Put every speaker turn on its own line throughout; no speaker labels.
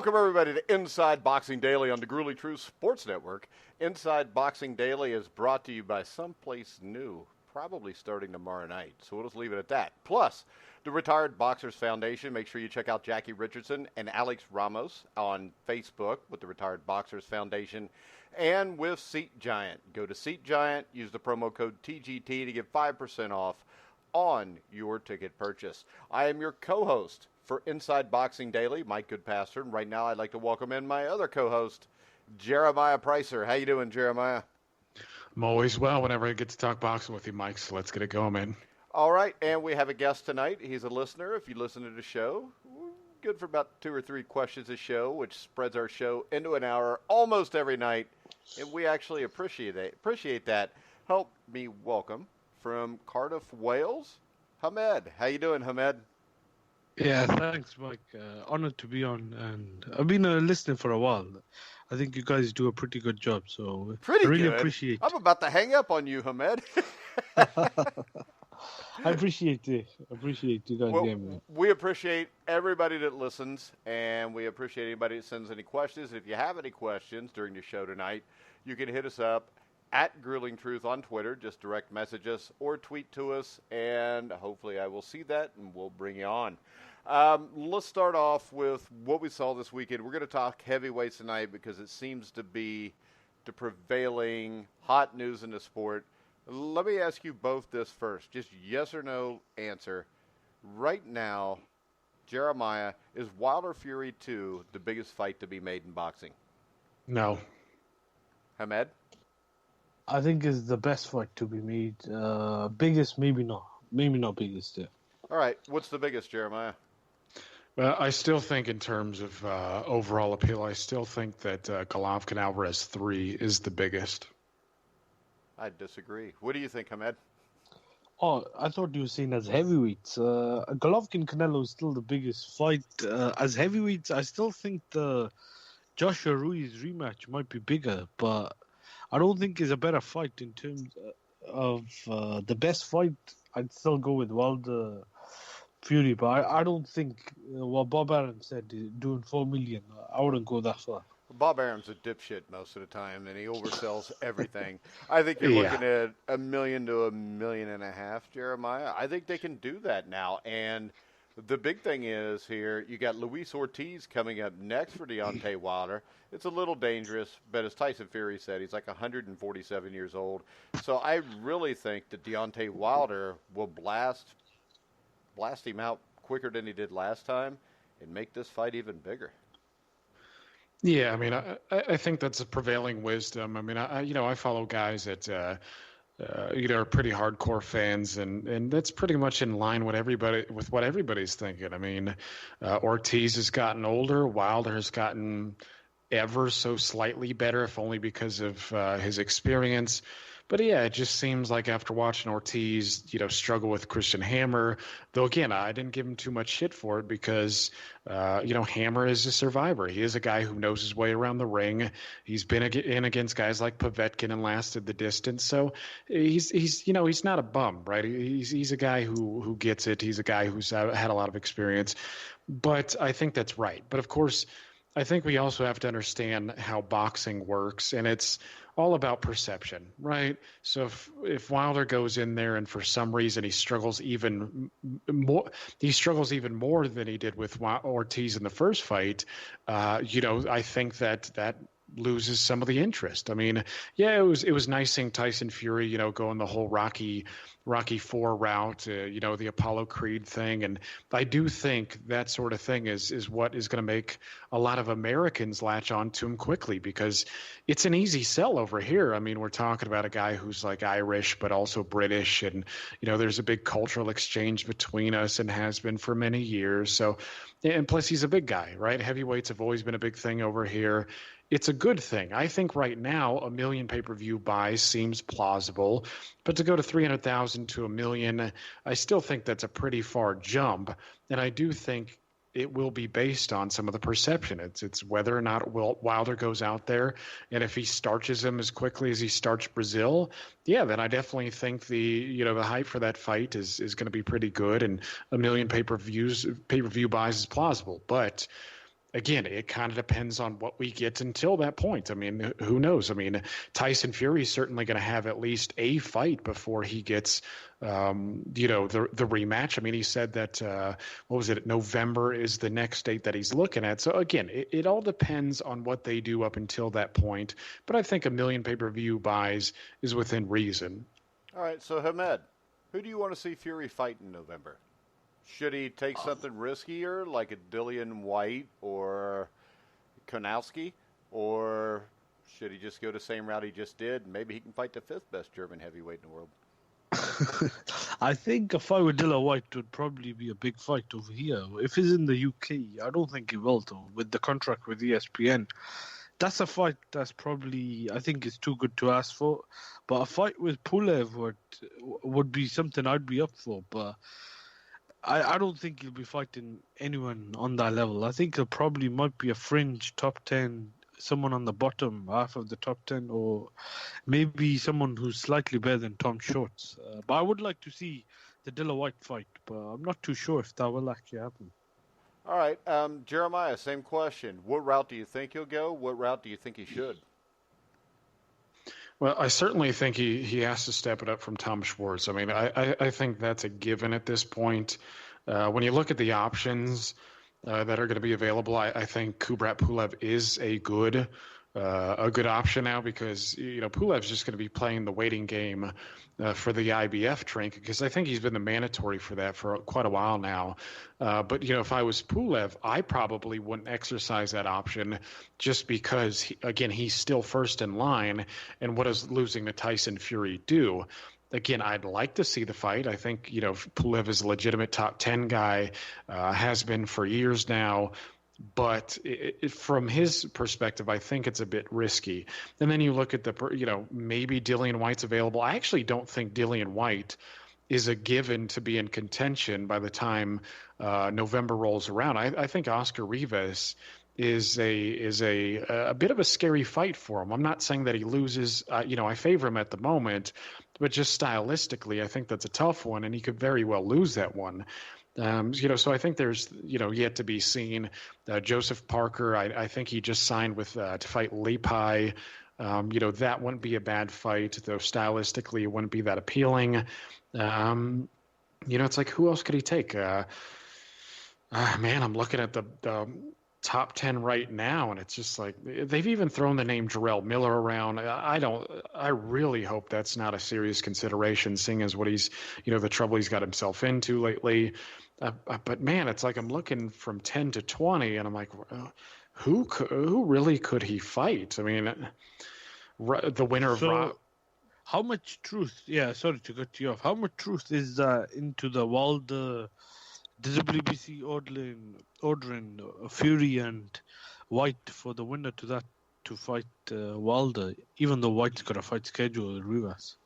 Welcome, everybody, to Inside Boxing Daily on the Gruely True Sports Network. Inside Boxing Daily is brought to you by someplace new, probably starting tomorrow night. So we'll just leave it at that. Plus, the Retired Boxers Foundation. Make sure you check out Jackie Richardson and Alex Ramos on Facebook with the Retired Boxers Foundation and with Seat Giant. Go to Seat Giant, use the promo code TGT to get 5% off on your ticket purchase. I am your co-host for Inside Boxing Daily, Mike Goodpaster, and right now I'd like to welcome in my other co-host, Jeremiah Preisser. How you doing, Jeremiah?
I'm always well whenever I get to talk boxing with you, Mike, so let's get it going, man.
All right, and we have a guest tonight. He's a listener. If you listen to the show, we're good for about 2 or 3 questions a show, which spreads our show into an hour almost every night, and we actually appreciate that. Help me welcome from Cardiff, Wales, Hamed. How you doing, Hamed?
Yeah, thanks, Mike. Honored to be on, and I've been a listener for a while. I think you guys do a pretty good job, so I really appreciate it.
I'm about to hang up on you, Hamed.
I appreciate it. I appreciate you guys.
Well, we appreciate everybody that listens, and we appreciate anybody that sends any questions. And if you have any questions during the show tonight, you can hit us up at Grueling Truth on Twitter. Just direct message us or tweet to us, and hopefully I will see that, and we'll bring you on. Let's start off with what we saw this weekend. We're going to talk heavyweights tonight because it seems to be the prevailing hot news in the sport. Let me ask you both this first. Just yes or no answer. Right now, Jeremiah, is Wilder Fury 2 the biggest fight to be made in boxing?
No.
Hamed?
I think it's the best fight to be made. Biggest, maybe not. Maybe not biggest, yeah.
All right. What's the biggest, Jeremiah?
Well, I still think in terms of overall appeal, I still think that Golovkin-Alvarez 3 is the biggest.
I disagree. What do you think, Hamed?
Oh, I thought you were saying as heavyweights. Golovkin-Canelo is still the biggest fight. As heavyweights, I still think the Joshua Ruiz rematch might be bigger, but I don't think it's a better fight in terms of the best fight. I'd still go with Wilder Fury, but I don't think what Bob Arum said, doing 4 million, I wouldn't go that far.
Bob Arum's a dipshit most of the time, and he oversells everything. I think you're looking at $1 million to $1.5 million, Jeremiah. I think they can do that now. And the big thing is here, you got Luis Ortiz coming up next for Deontay Wilder. It's a little dangerous, but as Tyson Fury said, he's like 147 years old. So I really think that Deontay Wilder will blast him out quicker than he did last time and make this fight even bigger.
Yeah, I mean, I think that's a prevailing wisdom. I mean, I follow guys that are pretty hardcore fans, and that's pretty much in line with what everybody's thinking. I mean, Ortiz has gotten older, Wilder has gotten ever so slightly better, if only because of his experience. But yeah, it just seems like after watching Ortiz, struggle with Christian Hammer, though again, I didn't give him too much shit for it because, Hammer is a survivor. He is a guy who knows his way around the ring. He's been in against guys like Povetkin and lasted the distance. So he's not a bum, right? He's a guy who gets it. He's a guy who's had a lot of experience. But I think that's right. But of course, I think we also have to understand how boxing works, and it's all about perception, right? So if Wilder goes in there and for some reason he struggles even more than he did with Ortiz in the first fight, I think that loses some of the interest. I mean, yeah, it was nice seeing Tyson Fury, going the whole Rocky IV route, the Apollo Creed thing. And I do think that sort of thing is what is going to make a lot of Americans latch on to him quickly because it's an easy sell over here. I mean, we're talking about a guy who's like Irish, but also British. And, there's a big cultural exchange between us and has been for many years. So, and plus he's a big guy, right? Heavyweights have always been a big thing over here. It's a good thing. I think right now 1 million pay-per-view buys seems plausible, but to go to 300,000 to 1 million, I still think that's a pretty far jump. And I do think it will be based on some of the perception. It's whether or not Wilder goes out there, and if he starches him as quickly as he starched Brazil, yeah, then I definitely think the hype for that fight is going to be pretty good, and 1 million pay-per-view buys is plausible. But again, it kind of depends on what we get until that point. I mean, who knows? I mean, Tyson Fury is certainly going to have at least a fight before he gets, the rematch. I mean, he said that, what was it? November is the next date that he's looking at. So again, it all depends on what they do up until that point. But I think 1 million pay-per-view buys is within reason.
All right, so Hamed, who do you want to see Fury fight in November? Should he take something riskier, like a Dillian White or Konowski, or should he just go the same route he just did? Maybe he can fight the 5th best German heavyweight in the world.
I think a fight with Dillian White would probably be a big fight over here. If he's in the UK, I don't think he will, though, with the contract with ESPN. That's a fight that's probably, I think, is too good to ask for. But a fight with Pulev would be something I'd be up for. But I don't think he'll be fighting anyone on that level. I think he'll probably might be a fringe top 10, someone on the bottom half of the top 10, or maybe someone who's slightly better than Tom Schultz. But I would like to see the Dillian White fight, but I'm not too sure if that will actually happen.
All right, Jeremiah, same question. What route do you think he'll go? What route do you think he should?
Well, I certainly think he has to step it up from Tom Schwartz. I mean, I think that's a given at this point. When you look at the options that are going to be available, I think Kubrat Pulev is a good option now, because Pulev's just going to be playing the waiting game for the IBF drink, because I think he's been the mandatory for that for quite a while now. But if I was Pulev, I probably wouldn't exercise that option, just because he's still first in line, and what does losing to Tyson Fury do? Again, I'd like to see the fight. I think Pulev is a legitimate top 10 guy, has been for years now. But from his perspective, I think it's a bit risky. And then you look at maybe Dillian White's available. I actually don't think Dillian White is a given to be in contention by the time November rolls around. I think Oscar Rivas is a bit of a scary fight for him. I'm not saying that he loses. I favor him at the moment, but just stylistically, I think that's a tough one, and he could very well lose that one. So I think there's, yet to be seen. Joseph Parker, I think he just signed with to fight Lepai. That wouldn't be a bad fight, though stylistically it wouldn't be that appealing. It's like, who else could he take? Man, I'm looking at the top 10 right now, and it's just like they've even thrown the name Jarrell Miller around. I really hope that's not a serious consideration, seeing as what he's, the trouble he's got himself into lately. But man, it's like I'm looking from 10 to 20, and I'm like, who really could he fight? I mean, the winner of Rock.
How much truth? Yeah, sorry to cut you off. How much truth is into the Wilder, the WBC ordering Fury and White for the winner to fight Wilder, even though White's got a fight schedule with Rivas?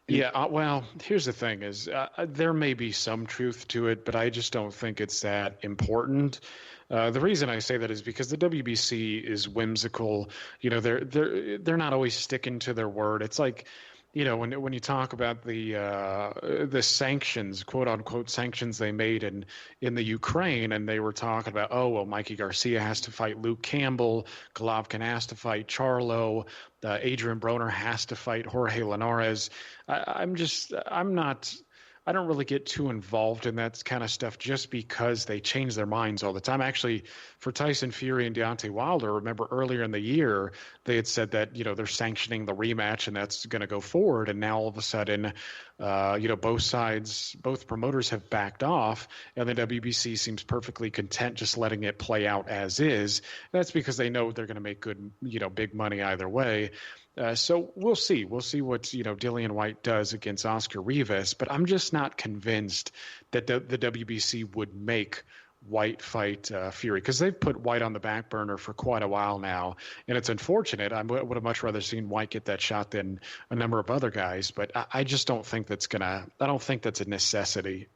Yeah, well, here's the thing: is there may be some truth to it, but I just don't think it's that important. The reason I say that is because the WBC is whimsical. They're not always sticking to their word. It's like, when you talk about the sanctions, quote unquote sanctions they made in the Ukraine, and they were talking about, oh well, Mikey Garcia has to fight Luke Campbell, Golovkin has to fight Charlo, Adrian Broner has to fight Jorge Linares. I don't really get too involved in that kind of stuff, just because they change their minds all the time. Actually, for Tyson Fury and Deontay Wilder, remember earlier in the year, they had said that, they're sanctioning the rematch and that's going to go forward. And now all of a sudden, both promoters have backed off, and the WBC seems perfectly content just letting it play out as is. That's because they know they're going to make good, big money either way. So we'll see. We'll see what Dillian White does against Oscar Rivas, but I'm just not convinced that the WBC would make White fight Fury, because they've put White on the back burner for quite a while now, and it's unfortunate. I would have much rather seen White get that shot than a number of other guys, but I just don't think that's I don't think that's a necessity.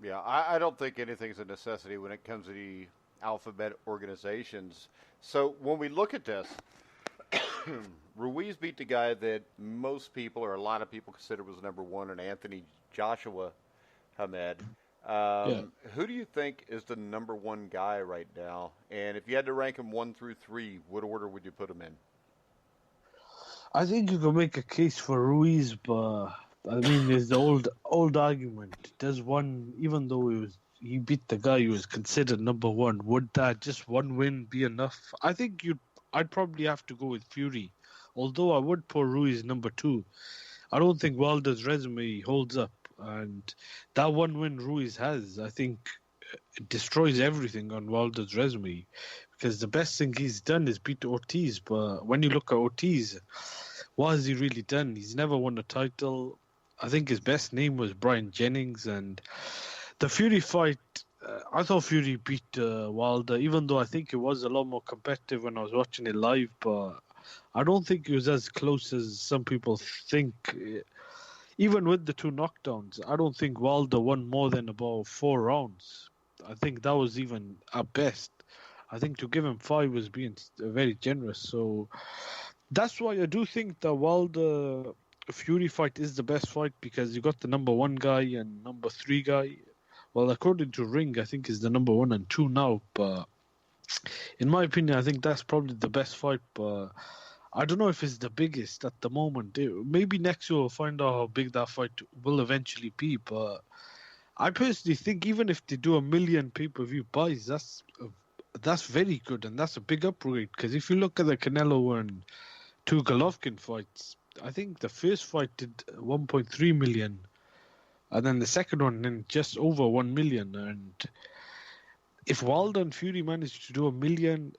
Yeah, I don't think anything's a necessity when it comes to the alphabet organizations. So when we look at this, Ruiz beat the guy that most people, or a lot of people, consider was number one, and Anthony Joshua Hamed.
Yeah.
Who do you think is the number one guy right now? And if you had to rank him 1 through 3, what order would you put him in?
I think you can make a case for Ruiz, but I mean, there's the old argument. Does one, even though he beat the guy who was considered number one, would that just one win be enough? I think I'd probably have to go with Fury, although I would put Ruiz number two. I don't think Wilder's resume holds up, and that one win Ruiz has, I think, it destroys everything on Wilder's resume, because the best thing he's done is beat Ortiz. But when you look at Ortiz, what has he really done? He's never won a title. I think his best name was Brian Jennings, and the Fury fight. I thought Fury beat Wilder, even though I think it was a lot more competitive when I was watching it live. But I don't think it was as close as some people think. Even with the two knockdowns, I don't think Wilder won more than about 4 rounds. I think that was even at best. I think to give him 5 was being very generous. So that's why I do think the Wilder Fury fight is the best fight, because you got the number one guy and number 3 guy. Well, according to Ring, I think is the number 1 and 2 now. But in my opinion, I think that's probably the best fight. But I don't know if it's the biggest at the moment. Maybe next year we'll find out how big that fight will eventually be. But I personally think even if they do 1 million pay-per-view buys, that's very good, and that's a big upgrade. Because if you look at the Canelo and 2 Golovkin fights, I think the first fight did 1.3 million, and then the second one then just over 1 million. And if Wilder and Fury managed to do 1 million,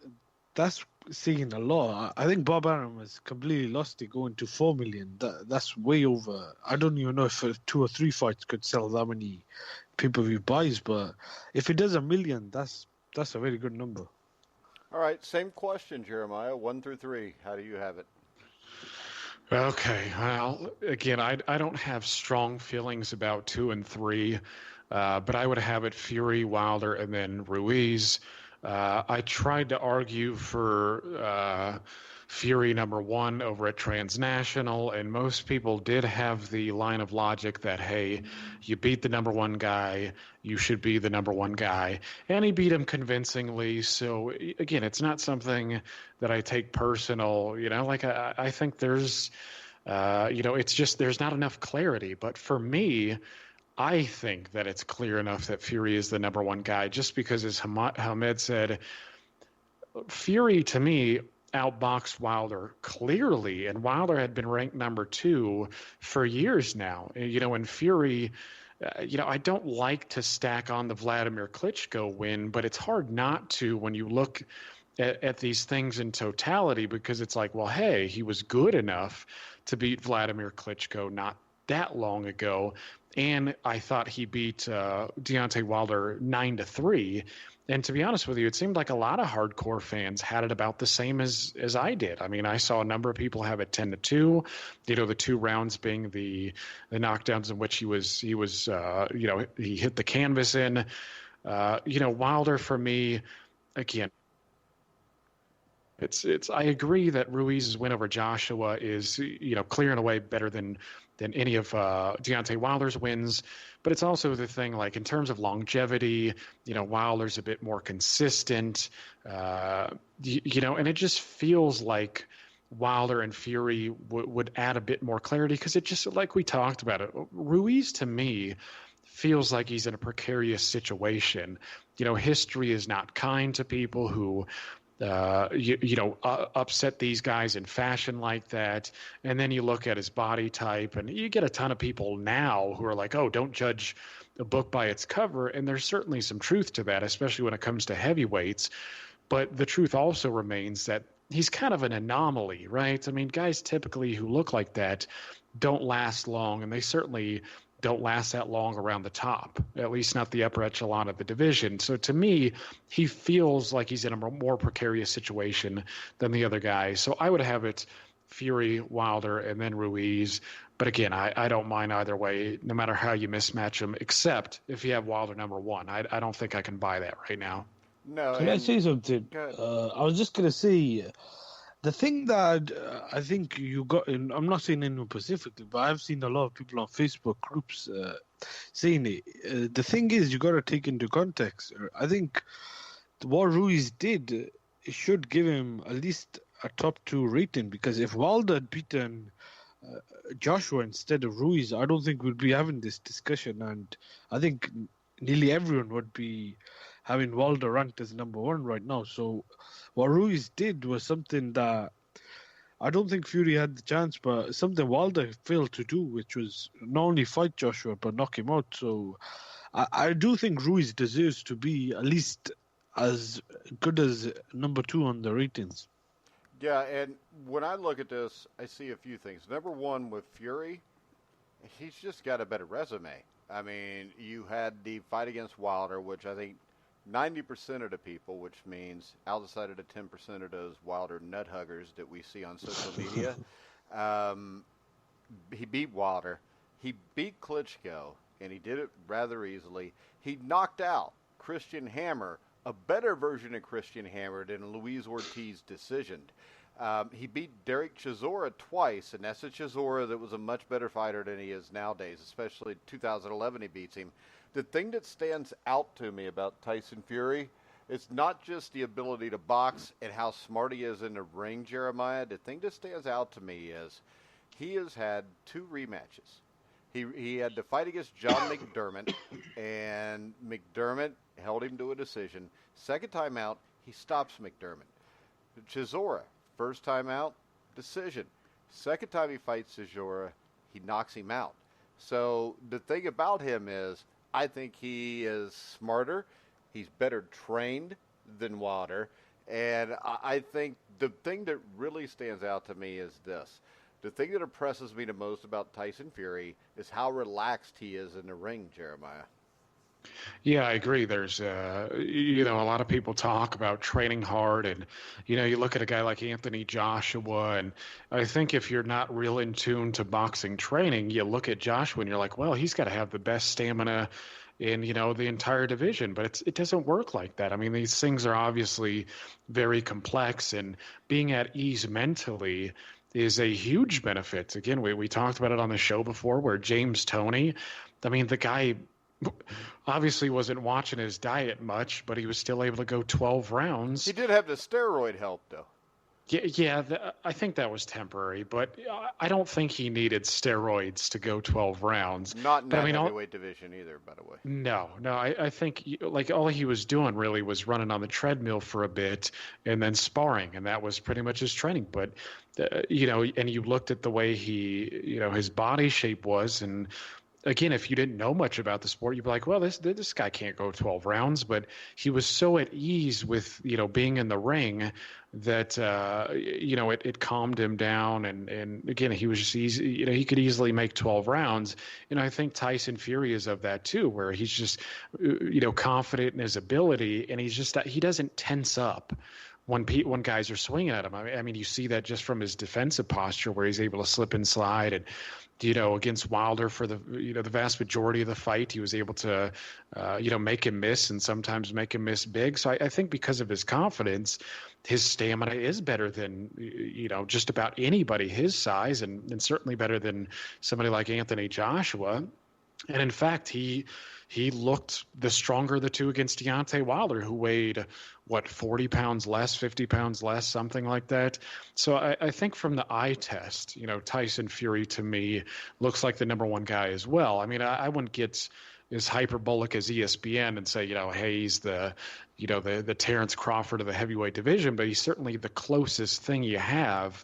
that's saying a lot. I think Bob Arum has completely lost it going to 4 million. That's way over. I don't even know if 2 or 3 fights could sell that many pay-per-view buys, but if it does 1 million, that's a very good number.
All right, same question, Jeremiah. 1 through 3. How do you have it?
Okay. Well, again, I don't have strong feelings about 2 and 3, but I would have it Fury, Wilder, and then Ruiz. I tried to argue for Fury number 1 over at Transnational, and most people did have the line of logic that, hey, you beat the number 1 guy, you should be the number 1 guy. And he beat him convincingly. So, again, it's not something that I take personal. Like I think there's, it's just there's not enough clarity. But for me, I think that it's clear enough that Fury is the number 1 guy, just because, as Hamed said, Fury, to me, outboxed Wilder clearly, and Wilder had been ranked number 2 for years now. And Fury, I don't like to stack on the Vladimir Klitschko win, but it's hard not to when you look at these things in totality, because it's like, well, hey, he was good enough to beat Vladimir Klitschko not that long ago. And I thought he beat Deontay Wilder 9-3. And to be honest with you, it seemed like a lot of hardcore fans had it about the same as I did. I mean, I saw a number of people have it 10-2. The 2 rounds being the knockdowns in which he hit the canvas in. Wilder, for me, again, it's. I agree that Ruiz's win over Joshua is clear and away better than any of Deontay Wilder's wins. But it's also the thing, like, in terms of longevity, Wilder's a bit more consistent, and it just feels like Wilder and Fury would add a bit more clarity, because it just, like we talked about it, Ruiz, to me, feels like he's in a precarious situation. History is not kind to people who upset these guys in fashion like that. And then you look at his body type, and you get a ton of people now who are like, oh, don't judge a book by its cover. And there's certainly some truth to that, especially when it comes to heavyweights. But the truth also remains that he's kind of an anomaly, right? I mean, guys typically who look like that don't last long, and they certainly don't last that long around the top, at least not the upper echelon of the division. So to me, he feels like he's in a more precarious situation than the other guys. So I would have it Fury, Wilder, and then Ruiz. But again, I don't mind either way, no matter how you mismatch them, except if you have Wilder number 1. I don't think I can buy that right now.
No.
Can I say something? I was just going to say, The thing that I think you got in, I'm not saying anyone specifically, but I've seen a lot of people on Facebook groups saying it. The thing is, you got to take into context. I think what Ruiz did it should give him at least a top 2 rating, because if Wilder had beaten Joshua instead of Ruiz, I don't think we'd be having this discussion, and I think nearly everyone would be having Wilder ranked as number 1 right now. So what Ruiz did was something that I don't think Fury had the chance, but something Wilder failed to do, which was not only fight Joshua but knock him out. So I do think Ruiz deserves to be at least as good as number 2 on the ratings.
Yeah, and when I look at this, I see a few things. Number one, with Fury, he's just got a better resume. I mean, you had the fight against Wilder, which I think 90% of the people, which means outside of the 10% of those Wilder nut huggers that we see on social media, he beat Wilder. He beat Klitschko, and he did it rather easily. He knocked out Christian Hammer, a better version of Christian Hammer than Luis Ortiz decisioned. He beat Derek Chisora twice, and that's a Chisora that was a much better fighter than he is nowadays, especially 2011 he beats him. The thing that stands out to me about Tyson Fury is not just the ability to box and how smart he is in the ring, Jeremiah. The thing that stands out to me is he has had 2 rematches. He had the fight against John McDermott, and McDermott held him to a decision. Second time out, he stops McDermott. Chisora, first time out, decision. Second time he fights Chisora, he knocks him out. So the thing about him is, I think he is smarter. He's better trained than Wilder. And I think the thing that really stands out to me is this. The thing that impresses me the most about Tyson Fury is how relaxed he is in the ring, Jeremiah.
Yeah, I agree. There's, a lot of people talk about training hard, and, you look at a guy like Anthony Joshua, and I think if you're not real in tune to boxing training, you look at Joshua and you're like, well, he's got to have the best stamina in, the entire division, but it doesn't work like that. I mean, these things are obviously very complex, and being at ease mentally is a huge benefit. Again, we talked about it on the show before, where James Toney, I mean, the guy obviously wasn't watching his diet much, but he was still able to go 12 rounds.
He did have the steroid help, though.
Yeah, I think that was temporary, but I don't think he needed steroids to go 12 rounds.
Not in that heavyweight division either, by the way.
No, I think all he was doing really was running on the treadmill for a bit and then sparring, and that was pretty much his training. But and you looked at the way he, his body shape was, and again, if you didn't know much about the sport, you'd be like, well, this guy can't go 12 rounds. But he was so at ease with, being in the ring that, it calmed him down. And again, he was just easy, he could easily make 12 rounds. And I think Tyson Fury is of that too, where he's just, confident in his ability, and he doesn't tense up when guys are swinging at him. I mean, you see that just from his defensive posture, where he's able to slip inside, and against Wilder for the the vast majority of the fight, he was able to make him miss, and sometimes make him miss big. So I think because of his confidence, his stamina is better than just about anybody his size, and certainly better than somebody like Anthony Joshua. And in fact, he looked the stronger of the two against Deontay Wilder, who weighed, 40 pounds less, 50 pounds less, something like that. So I think from the eye test, Tyson Fury to me looks like the number 1 guy as well. I mean, I wouldn't get as hyperbolic as ESPN and say, hey, he's the Terrence Crawford of the heavyweight division, but he's certainly the closest thing you have.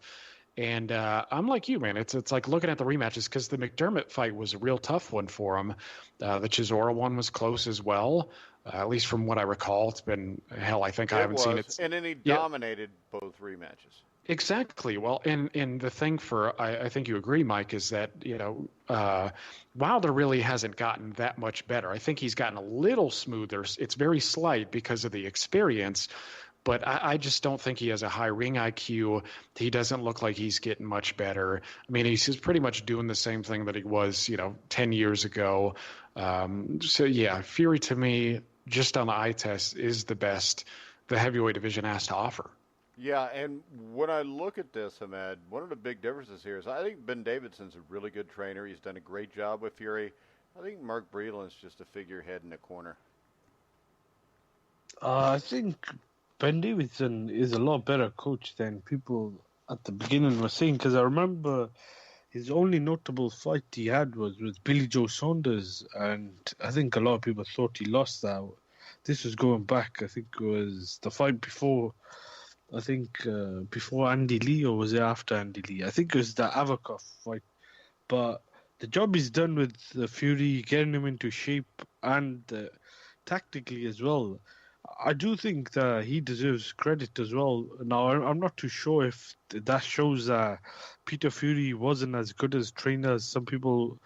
And I'm like you, man. It's like looking at the rematches, because the McDermott fight was a real tough one for him. The Chisora one was close as well, at least from what I recall. It's been, hell, I think I haven't seen it.
And then he dominated both rematches.
Exactly. Well, and the thing I think you agree, Mike, is that, Wilder really hasn't gotten that much better. I think he's gotten a little smoother. It's very slight because of the experience. But I just don't think he has a high ring IQ. He doesn't look like he's getting much better. I mean, he's pretty much doing the same thing that he was, 10 years ago. So, yeah, Fury to me, just on the eye test, is the best the heavyweight division has to offer.
Yeah, and when I look at this, Ahmed, one of the big differences here is I think Ben Davidson's a really good trainer. He's done a great job with Fury. I think Mark Breland's just a figurehead in the corner.
I think Ben Davidson is a lot better coach than people at the beginning were saying. Because I remember his only notable fight he had was with Billy Joe Saunders, and I think a lot of people thought he lost that. This was going back. I think it was the fight before. I think before Andy Lee, or was it after Andy Lee? I think it was the Avakov fight. But the job he's done with the Fury, getting him into shape and tactically as well. I do think that he deserves credit as well. Now, I'm not too sure if that shows that Peter Fury wasn't as good as trainer as some people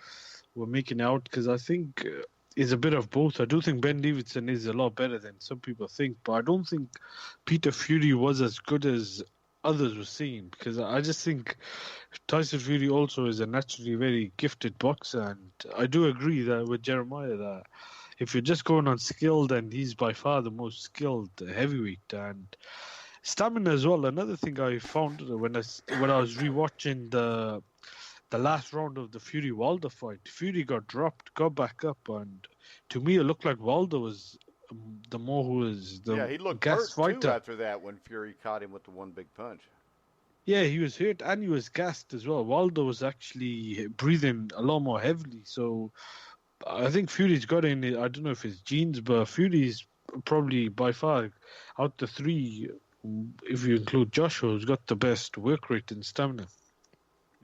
were making out, because I think it's a bit of both. I do think Ben Davidson is a lot better than some people think, but I don't think Peter Fury was as good as others were saying, because I just think Tyson Fury also is a naturally very gifted boxer, and I do agree that with Jeremiah that if you're just going on skill, then he's by far the most skilled heavyweight. And stamina as well. Another thing I found when I was rewatching the last round of the Fury Wilder fight, Fury got dropped, got back up, and to me it looked like Wilder was the more who was the
Yeah, he looked
gas
hurt
fighter.
too after that when Fury caught him with the one big punch.
Yeah, he was hurt and he was gassed as well. Wilder was actually breathing a lot more heavily, so I think Fury's got in it. I don't know if it's genes, but Fury's probably by far out the three, if you include Joshua, who's got the best work rate and stamina.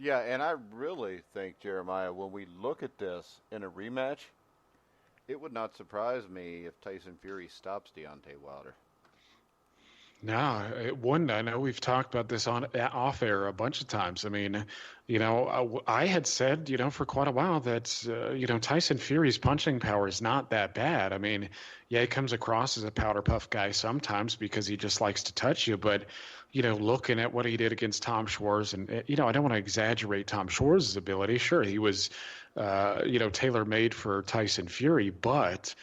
Yeah, and I really think, Jeremiah, when we look at this in a rematch, it would not surprise me if Tyson Fury stops Deontay Wilder.
No, it wouldn't. I know we've talked about this on off air a bunch of times. I mean, I had said, for quite a while that, Tyson Fury's punching power is not that bad. I mean, yeah, he comes across as a powder puff guy sometimes because he just likes to touch you. But, looking at what he did against Tom Schwarz, and, I don't want to exaggerate Tom Schwarz's ability. Sure, he was, tailor-made for Tyson Fury, but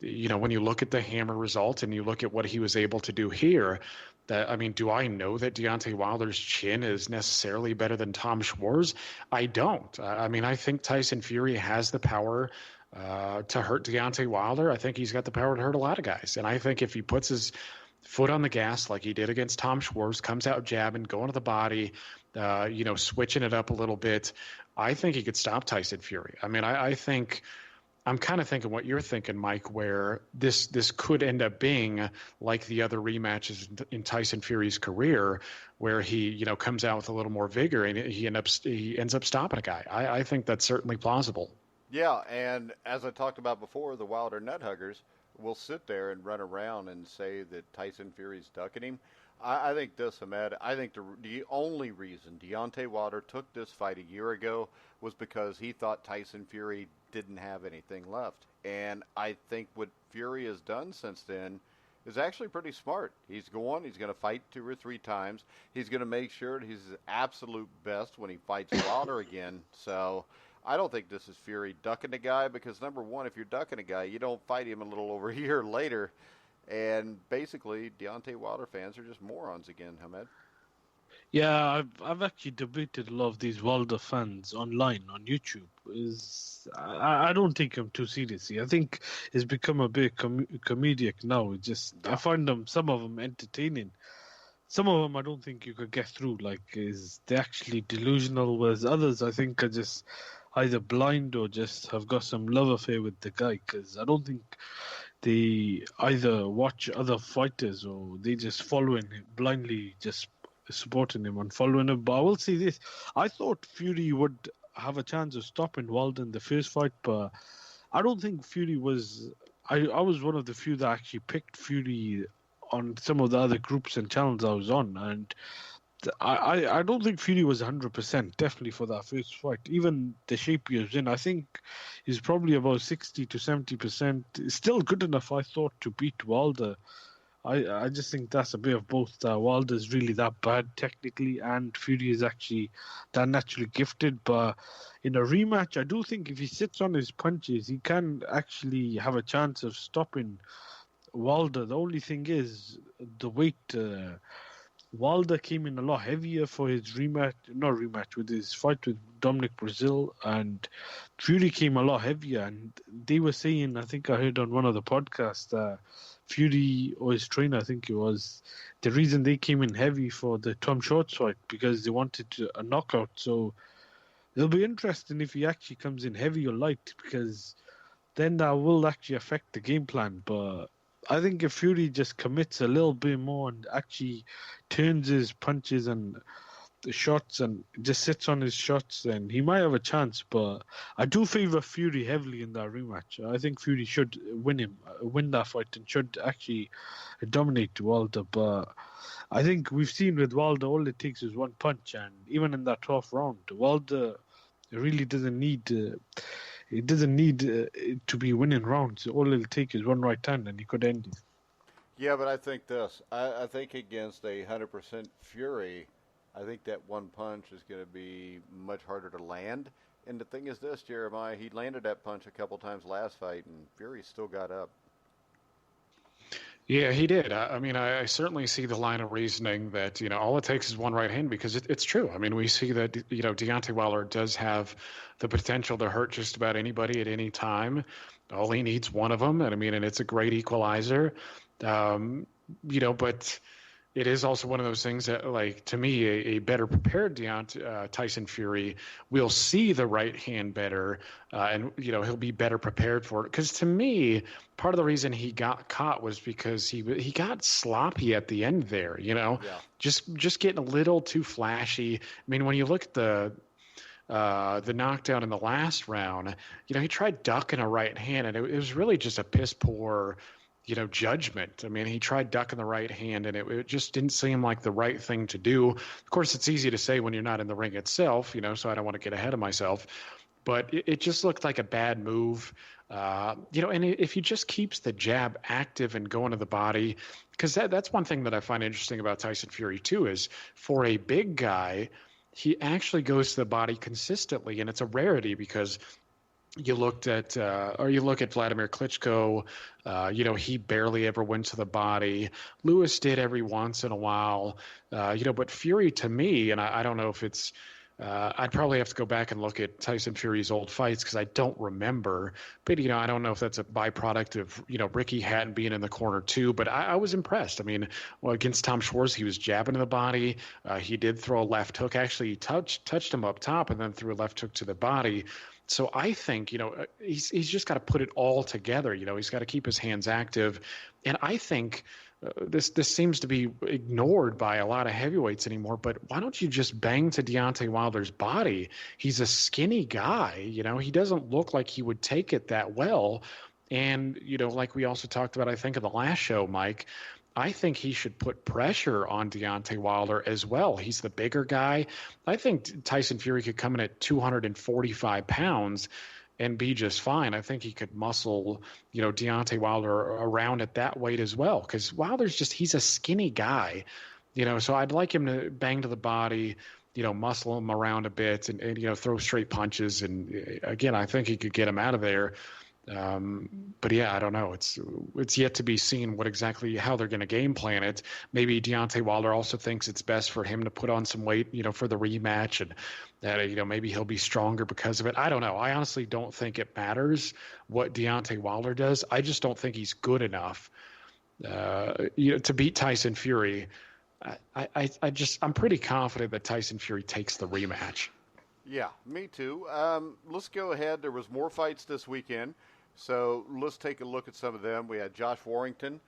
when you look at the hammer result and you look at what he was able to do here, do I know that Deontay Wilder's chin is necessarily better than Tom Schwarz? I don't. I think Tyson Fury has the power to hurt Deontay Wilder. I think he's got the power to hurt a lot of guys. And I think if he puts his foot on the gas like he did against Tom Schwarz, comes out jabbing, going to the body, switching it up a little bit, I think he could stop Tyson Fury. I think I'm kind of thinking what you're thinking, Mike, where this could end up being like the other rematches in Tyson Fury's career, where he comes out with a little more vigor and he ends up stopping a guy. I think that's certainly plausible.
Yeah, and as I talked about before, the Wilder nut huggers will sit there and run around and say that Tyson Fury's ducking him. I think this, Ahmed, I think the only reason Deontay Wilder took this fight a year ago was because he thought Tyson Fury didn't have anything left. And I think what Fury has done since then is actually pretty smart. He's going to fight 2 or 3 times. He's going to make sure that he's his absolute best when he fights Wilder again. So I don't think this is Fury ducking the guy because, number one, if you're ducking a guy, you don't fight him a little over a year later. And basically, Deontay Wilder fans are just morons again, Hamed.
Yeah, I've actually debated a lot of these Wilder fans online on YouTube. I don't take him too seriously. I think it's become a bit comedic now. I find some of them entertaining. Some of them I don't think you could get through. Like, is they actually delusional? Whereas others I think are just either blind or just have got some love affair with the guy. Because I don't think they either watch other fighters or they just following him blindly, just supporting him and following him. But I will say this: I thought Fury would have a chance of stopping Wilder in the first fight, but I don't think Fury was. I was one of the few that actually picked Fury on some of the other groups and channels I was on, and I don't think Fury was 100% definitely for that first fight. Even the shape he was in, I think he's probably about 60 to 70%. Still good enough, I thought, to beat Wilder. I just think that's a bit of both. Wilder's really that bad technically, and Fury is actually that naturally gifted. But in a rematch, I do think if he sits on his punches, he can actually have a chance of stopping Wilder. The only thing is the weight Wilder came in a lot heavier for his with his fight with Dominic Brazil, and Fury came a lot heavier. And they were saying, I think I heard on one of the podcasts, Fury or his trainer, I think it was, the reason they came in heavy for the Tom Shorts fight because they wanted a knockout. So it'll be interesting if he actually comes in heavy or light, because then that will actually affect the game plan. But I think if Fury just commits a little bit more and actually turns his punches and the shots and just sits on his shots, then he might have a chance. But I do favour Fury heavily in that rematch. I think Fury should win that fight, and should actually dominate Wilder. But I think we've seen with Wilder, all it takes is one punch, and even in that 12th round, Wilder really doesn't need. It doesn't need to be winning rounds. All it'll take is one right hand, and he could end it.
Yeah, but I think this. I think against a 100% Fury, I think that one punch is going to be much harder to land. And the thing is this, Jeremiah, he landed that punch a couple times last fight, and Fury still got up.
Yeah, he did. I mean, I certainly see the line of reasoning that, all it takes is one right hand, because it's true. I mean, we see that, Deontay Wilder does have the potential to hurt just about anybody at any time. All he needs one of them. And I mean, and it's a great equalizer. But it is also one of those things that, like, to me, a better prepared Tyson Fury will see the right hand better, and he'll be better prepared for it. Because to me, part of the reason he got caught was because he got sloppy at the end there. Just getting a little too flashy. I mean, when you look at the knockdown in the last round, he tried ducking a right hand, and it was really just a piss poor judgment. I mean, he tried ducking the right hand, and it just didn't seem like the right thing to do. Of course, it's easy to say when you're not in the ring itself, so I don't want to get ahead of myself. But it just looked like a bad move. And if he just keeps the jab active and going to the body, because that's one thing that I find interesting about Tyson Fury too, is for a big guy, he actually goes to the body consistently, and it's a rarity because you look at Vladimir Klitschko, he barely ever went to the body. Lewis did every once in a while, but Fury, to me, and I don't know if it's, I'd probably have to go back and look at Tyson Fury's old fights because I don't remember. But, I don't know if that's a byproduct of, Ricky Hatton being in the corner too. But I was impressed. I mean, against Tom Schwarz, he was jabbing to the body. He did throw a left hook. Actually, he touched him up top and then threw a left hook to the body. So I think, he's just got to put it all together. He's got to keep his hands active. And I think this seems to be ignored by a lot of heavyweights anymore, but why don't you just bang to Deontay Wilder's body? He's a skinny guy. He doesn't look like he would take it that well. And, like we also talked about, I think, in the last show, Mike, I think he should put pressure on Deontay Wilder as well. He's the bigger guy. I think Tyson Fury could come in at 245 pounds and be just fine. I think he could muscle, Deontay Wilder around at that weight as well, because Wilder's he's a skinny guy, so I'd like him to bang to the body, muscle him around a bit and throw straight punches. And again, I think he could get him out of there. But yeah, I don't know. It's yet to be seen how they're going to game plan it. Maybe Deontay Wilder also thinks it's best for him to put on some weight, for the rematch, and that, maybe he'll be stronger because of it. I don't know. I honestly don't think it matters what Deontay Wilder does. I just don't think he's good enough, to beat Tyson Fury. I'm pretty confident that Tyson Fury takes the rematch.
Yeah, me too. Let's go ahead. There was more fights this weekend, so let's take a look at some of them. We had Josh Warrington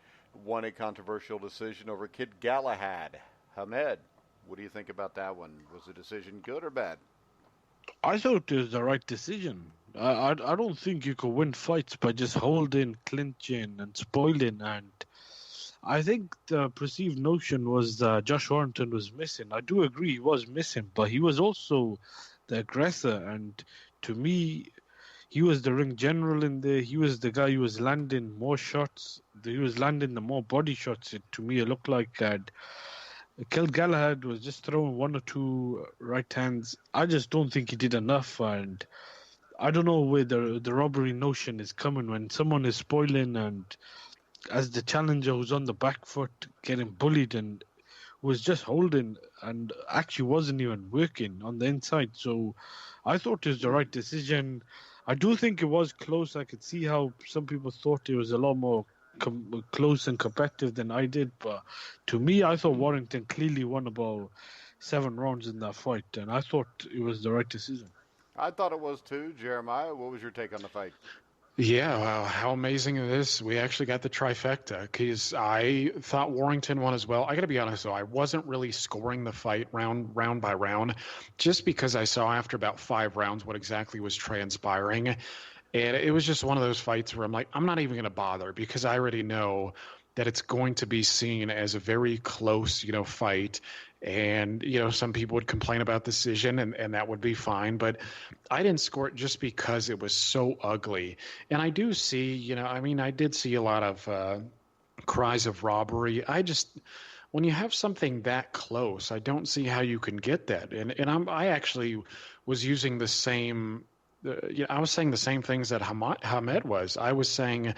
won a controversial decision over Kid Galahad. Hamed, what do you think about that one? Was the decision good or bad?
I thought it was the right decision. I don't think you could win fights by just holding, clinching, and spoiling. And I think the perceived notion was that Josh Warrington was missing. I do agree he was missing, but he was also the aggressor, and to me, he was the ring general in there. He was the guy who was landing more shots. He was landing the more body shots. To me, it looked like Kel Galahad was just throwing one or two right hands. I just don't think he did enough, and I don't know where the robbery notion is coming when someone is spoiling and as the challenger who's on the back foot getting bullied, and was just holding and actually wasn't even working on the inside. So I thought it was the right decision. I do think it was close. I could see how some people thought it was a lot more close and competitive than I did. But to me, I thought Warrington clearly won about 7 rounds in that fight, and I thought it was the right decision.
I thought it was too. Jeremiah, what was your take on the fight?
Yeah, wow, how amazing it is. We actually got the trifecta because I thought Warrington won as well. I got to be honest, though, I wasn't really scoring the fight round by round just because I saw after about 5 rounds what exactly was transpiring. And it was just one of those fights where I'm like, I'm not even going to bother because I already know that it's going to be seen as a very close, fight. And, some people would complain about decision and that would be fine. But I didn't score it just because it was so ugly. And I do see, I did see a lot of cries of robbery. When you have something that close, I don't see how you can get that. And I actually was using the same I was saying the same things that Hamed was. I was saying,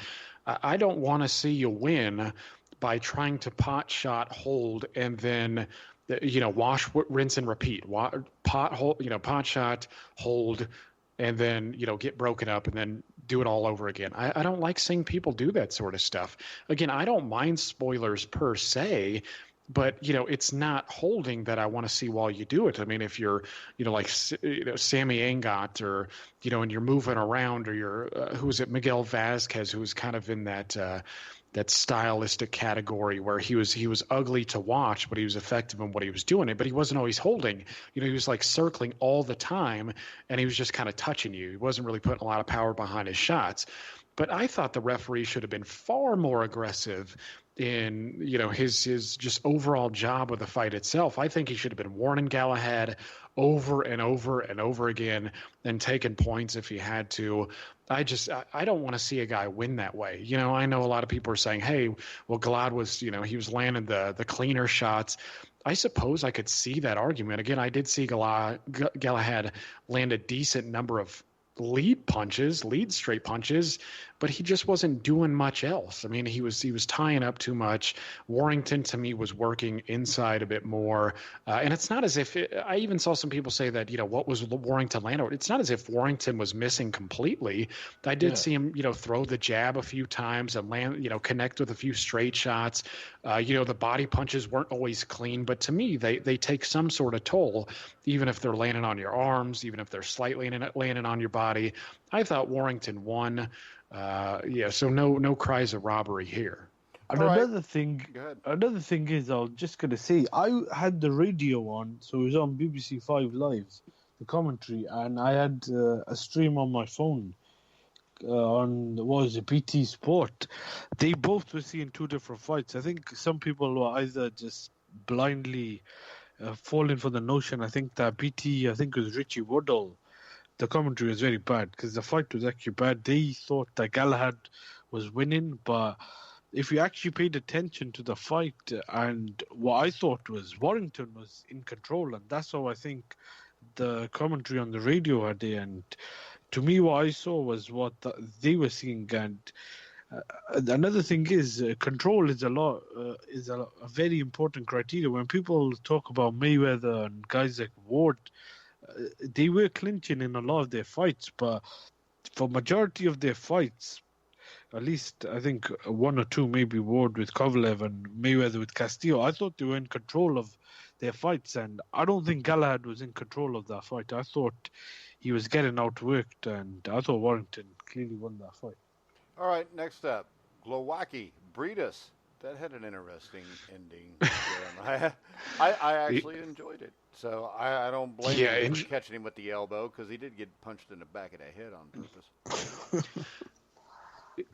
I don't want to see you win by trying to pot shot, hold, and then, wash, rinse, and repeat. Pot shot, hold, and then, get broken up and then do it all over again. I don't like seeing people do that sort of stuff. Again, I don't mind spoilers per se, but, it's not holding that I want to see while you do it. I mean, if you're, like, Sammy Angot or, and you're moving around or you're, who is it, Miguel Vazquez, who was kind of in that stylistic category where he was ugly to watch, but he was effective in what he was doing, but he wasn't always holding. He was like circling all the time, and he was just kind of touching you. He wasn't really putting a lot of power behind his shots. But I thought the referee should have been far more aggressive in his just overall job of the fight itself. I think he should have been warning Galahad over and over and over again and taking points if he had to. I don't want to see a guy win that way. I know a lot of people are saying, hey, well, Galahad was, he was landing the cleaner shots. I suppose I could see that argument. Again, I did see Galahad land a decent number of lead straight punches, but he just wasn't doing much else. I mean, he was tying up too much. Warrington, to me, was working inside a bit more. And it's not as if I even saw some people say that, what was Warrington land over? It's not as if Warrington was missing completely. I did see him, throw the jab a few times and land, connect with a few straight shots. The body punches weren't always clean, but to me, they take some sort of toll, even if they're landing on your arms, even if they're slightly landing on your body. I thought Warrington won. So no cries of robbery here.
And another thing is, I was just going to say, I had the radio on, so it was on BBC 5 Live, the commentary, and I had a stream on my phone on, BT Sport. They both were seeing 2 different fights. I think some people were either just blindly falling for the notion. I think that BT, it was Richie Woodall, the commentary was very bad because the fight was actually bad. They thought that Galahad was winning, but if you actually paid attention to the fight, and what I thought was Warrington was in control, and that's how I think the commentary on the radio had it. And to me, what I saw was what they were seeing. And another thing is, control is a very important criteria. When people talk about Mayweather and guys like Ward, they were clinching in a lot of their fights, but for majority of their fights, at least I think 1 or 2, maybe Ward with Kovalev and Mayweather with Castillo, I thought they were in control of their fights, and I don't think Galahad was in control of that fight. I thought he was getting outworked, and I thought Warrington clearly won that fight.
All right, next up, Glowacki, Breedis. That had an interesting ending. I actually enjoyed it. So I don't blame him for catching him with the elbow because he did get punched in the back of the head on purpose.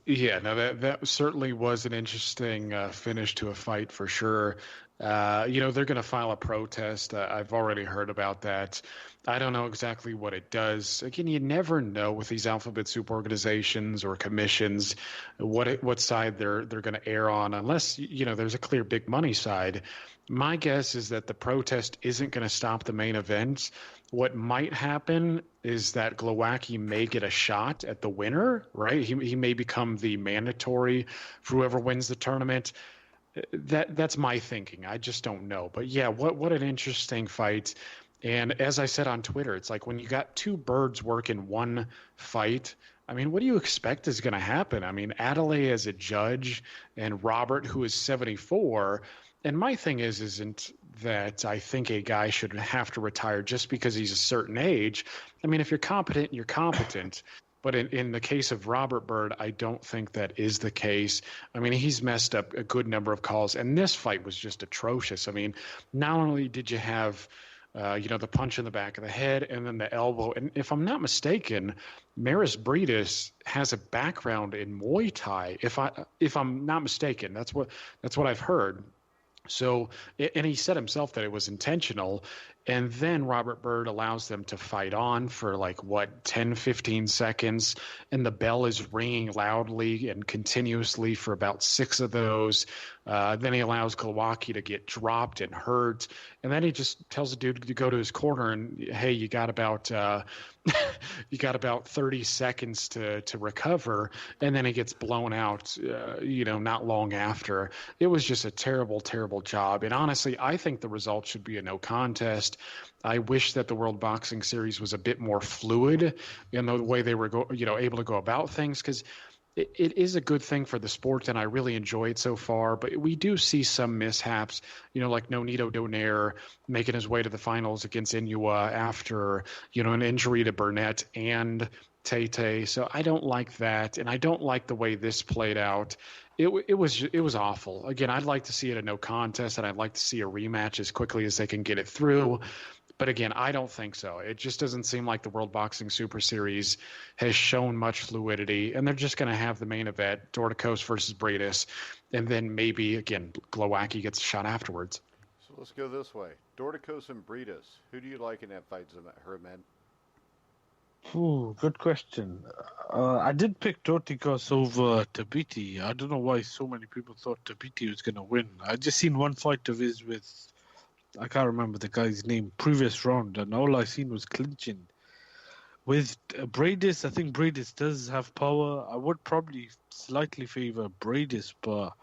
Yeah, no, that certainly was an interesting finish to a fight for sure. They're going to file a protest. I've already heard about that. I don't know exactly what it does. Again, you never know with these alphabet soup organizations or commissions what side they're going to err on, unless there's a clear big money side. My guess is that the protest isn't going to stop the main event. What might happen is that Glowacki may get a shot at the winner, right? He may become the mandatory for whoever wins the tournament. That's my thinking. I just don't know. But yeah, what an interesting fight. And as I said on Twitter, it's like when you got two birds working one fight, I mean, what do you expect is going to happen? I mean, Adelaide as a judge and Robert, who is 74. And my thing isn't that I think a guy should have to retire just because he's a certain age. I mean, if you're competent, you're competent. But in the case of Robert Byrd, I don't think that is the case. I mean, he's messed up a good number of calls, and this fight was just atrocious. I mean, not only did you have the punch in the back of the head and then the elbow. And if I'm not mistaken, Maris Breedis has a background in Muay Thai. If I'm not mistaken, that's what I've heard. So, and he said himself that it was intentional. And then Robert Byrd allows them to fight on for 10, 15 seconds. And the bell is ringing loudly and continuously for about 6 of those. Then he allows Glowacki to get dropped and hurt. And then he just tells the dude to go to his corner and, hey, you got about 30 seconds to recover. And then he gets blown out, not long after. It was just a terrible, terrible job. And honestly, I think the result should be a no contest. I wish that the World Boxing Series was a bit more fluid in the way they were able to go about things, because it is a good thing for the sport, and I really enjoy it so far. But we do see some mishaps, like Nonito Donaire making his way to the finals against Inua after, an injury to Burnett and Tate. So I don't like that, and I don't like the way this played out. It was awful. Again, I'd like to see it a no contest, and I'd like to see a rematch as quickly as they can get it through. But again, I don't think so. It just doesn't seem like the World Boxing Super Series has shown much fluidity, and they're just going to have the main event, Dorticos versus Breedis, and then maybe, again, Glowacki gets a shot afterwards.
So let's go this way. Dorticos and Breedis. Who do you like in that fight, Herman?
Ooh, good question. I did pick Dorticos over Tabiti. I don't know why so many people thought Tabiti was going to win. I just seen one fight of his with, I can't remember the guy's name, previous round, and all I seen was clinching. With Breidis, I think Breidis does have power. I would probably slightly favor Breidis, but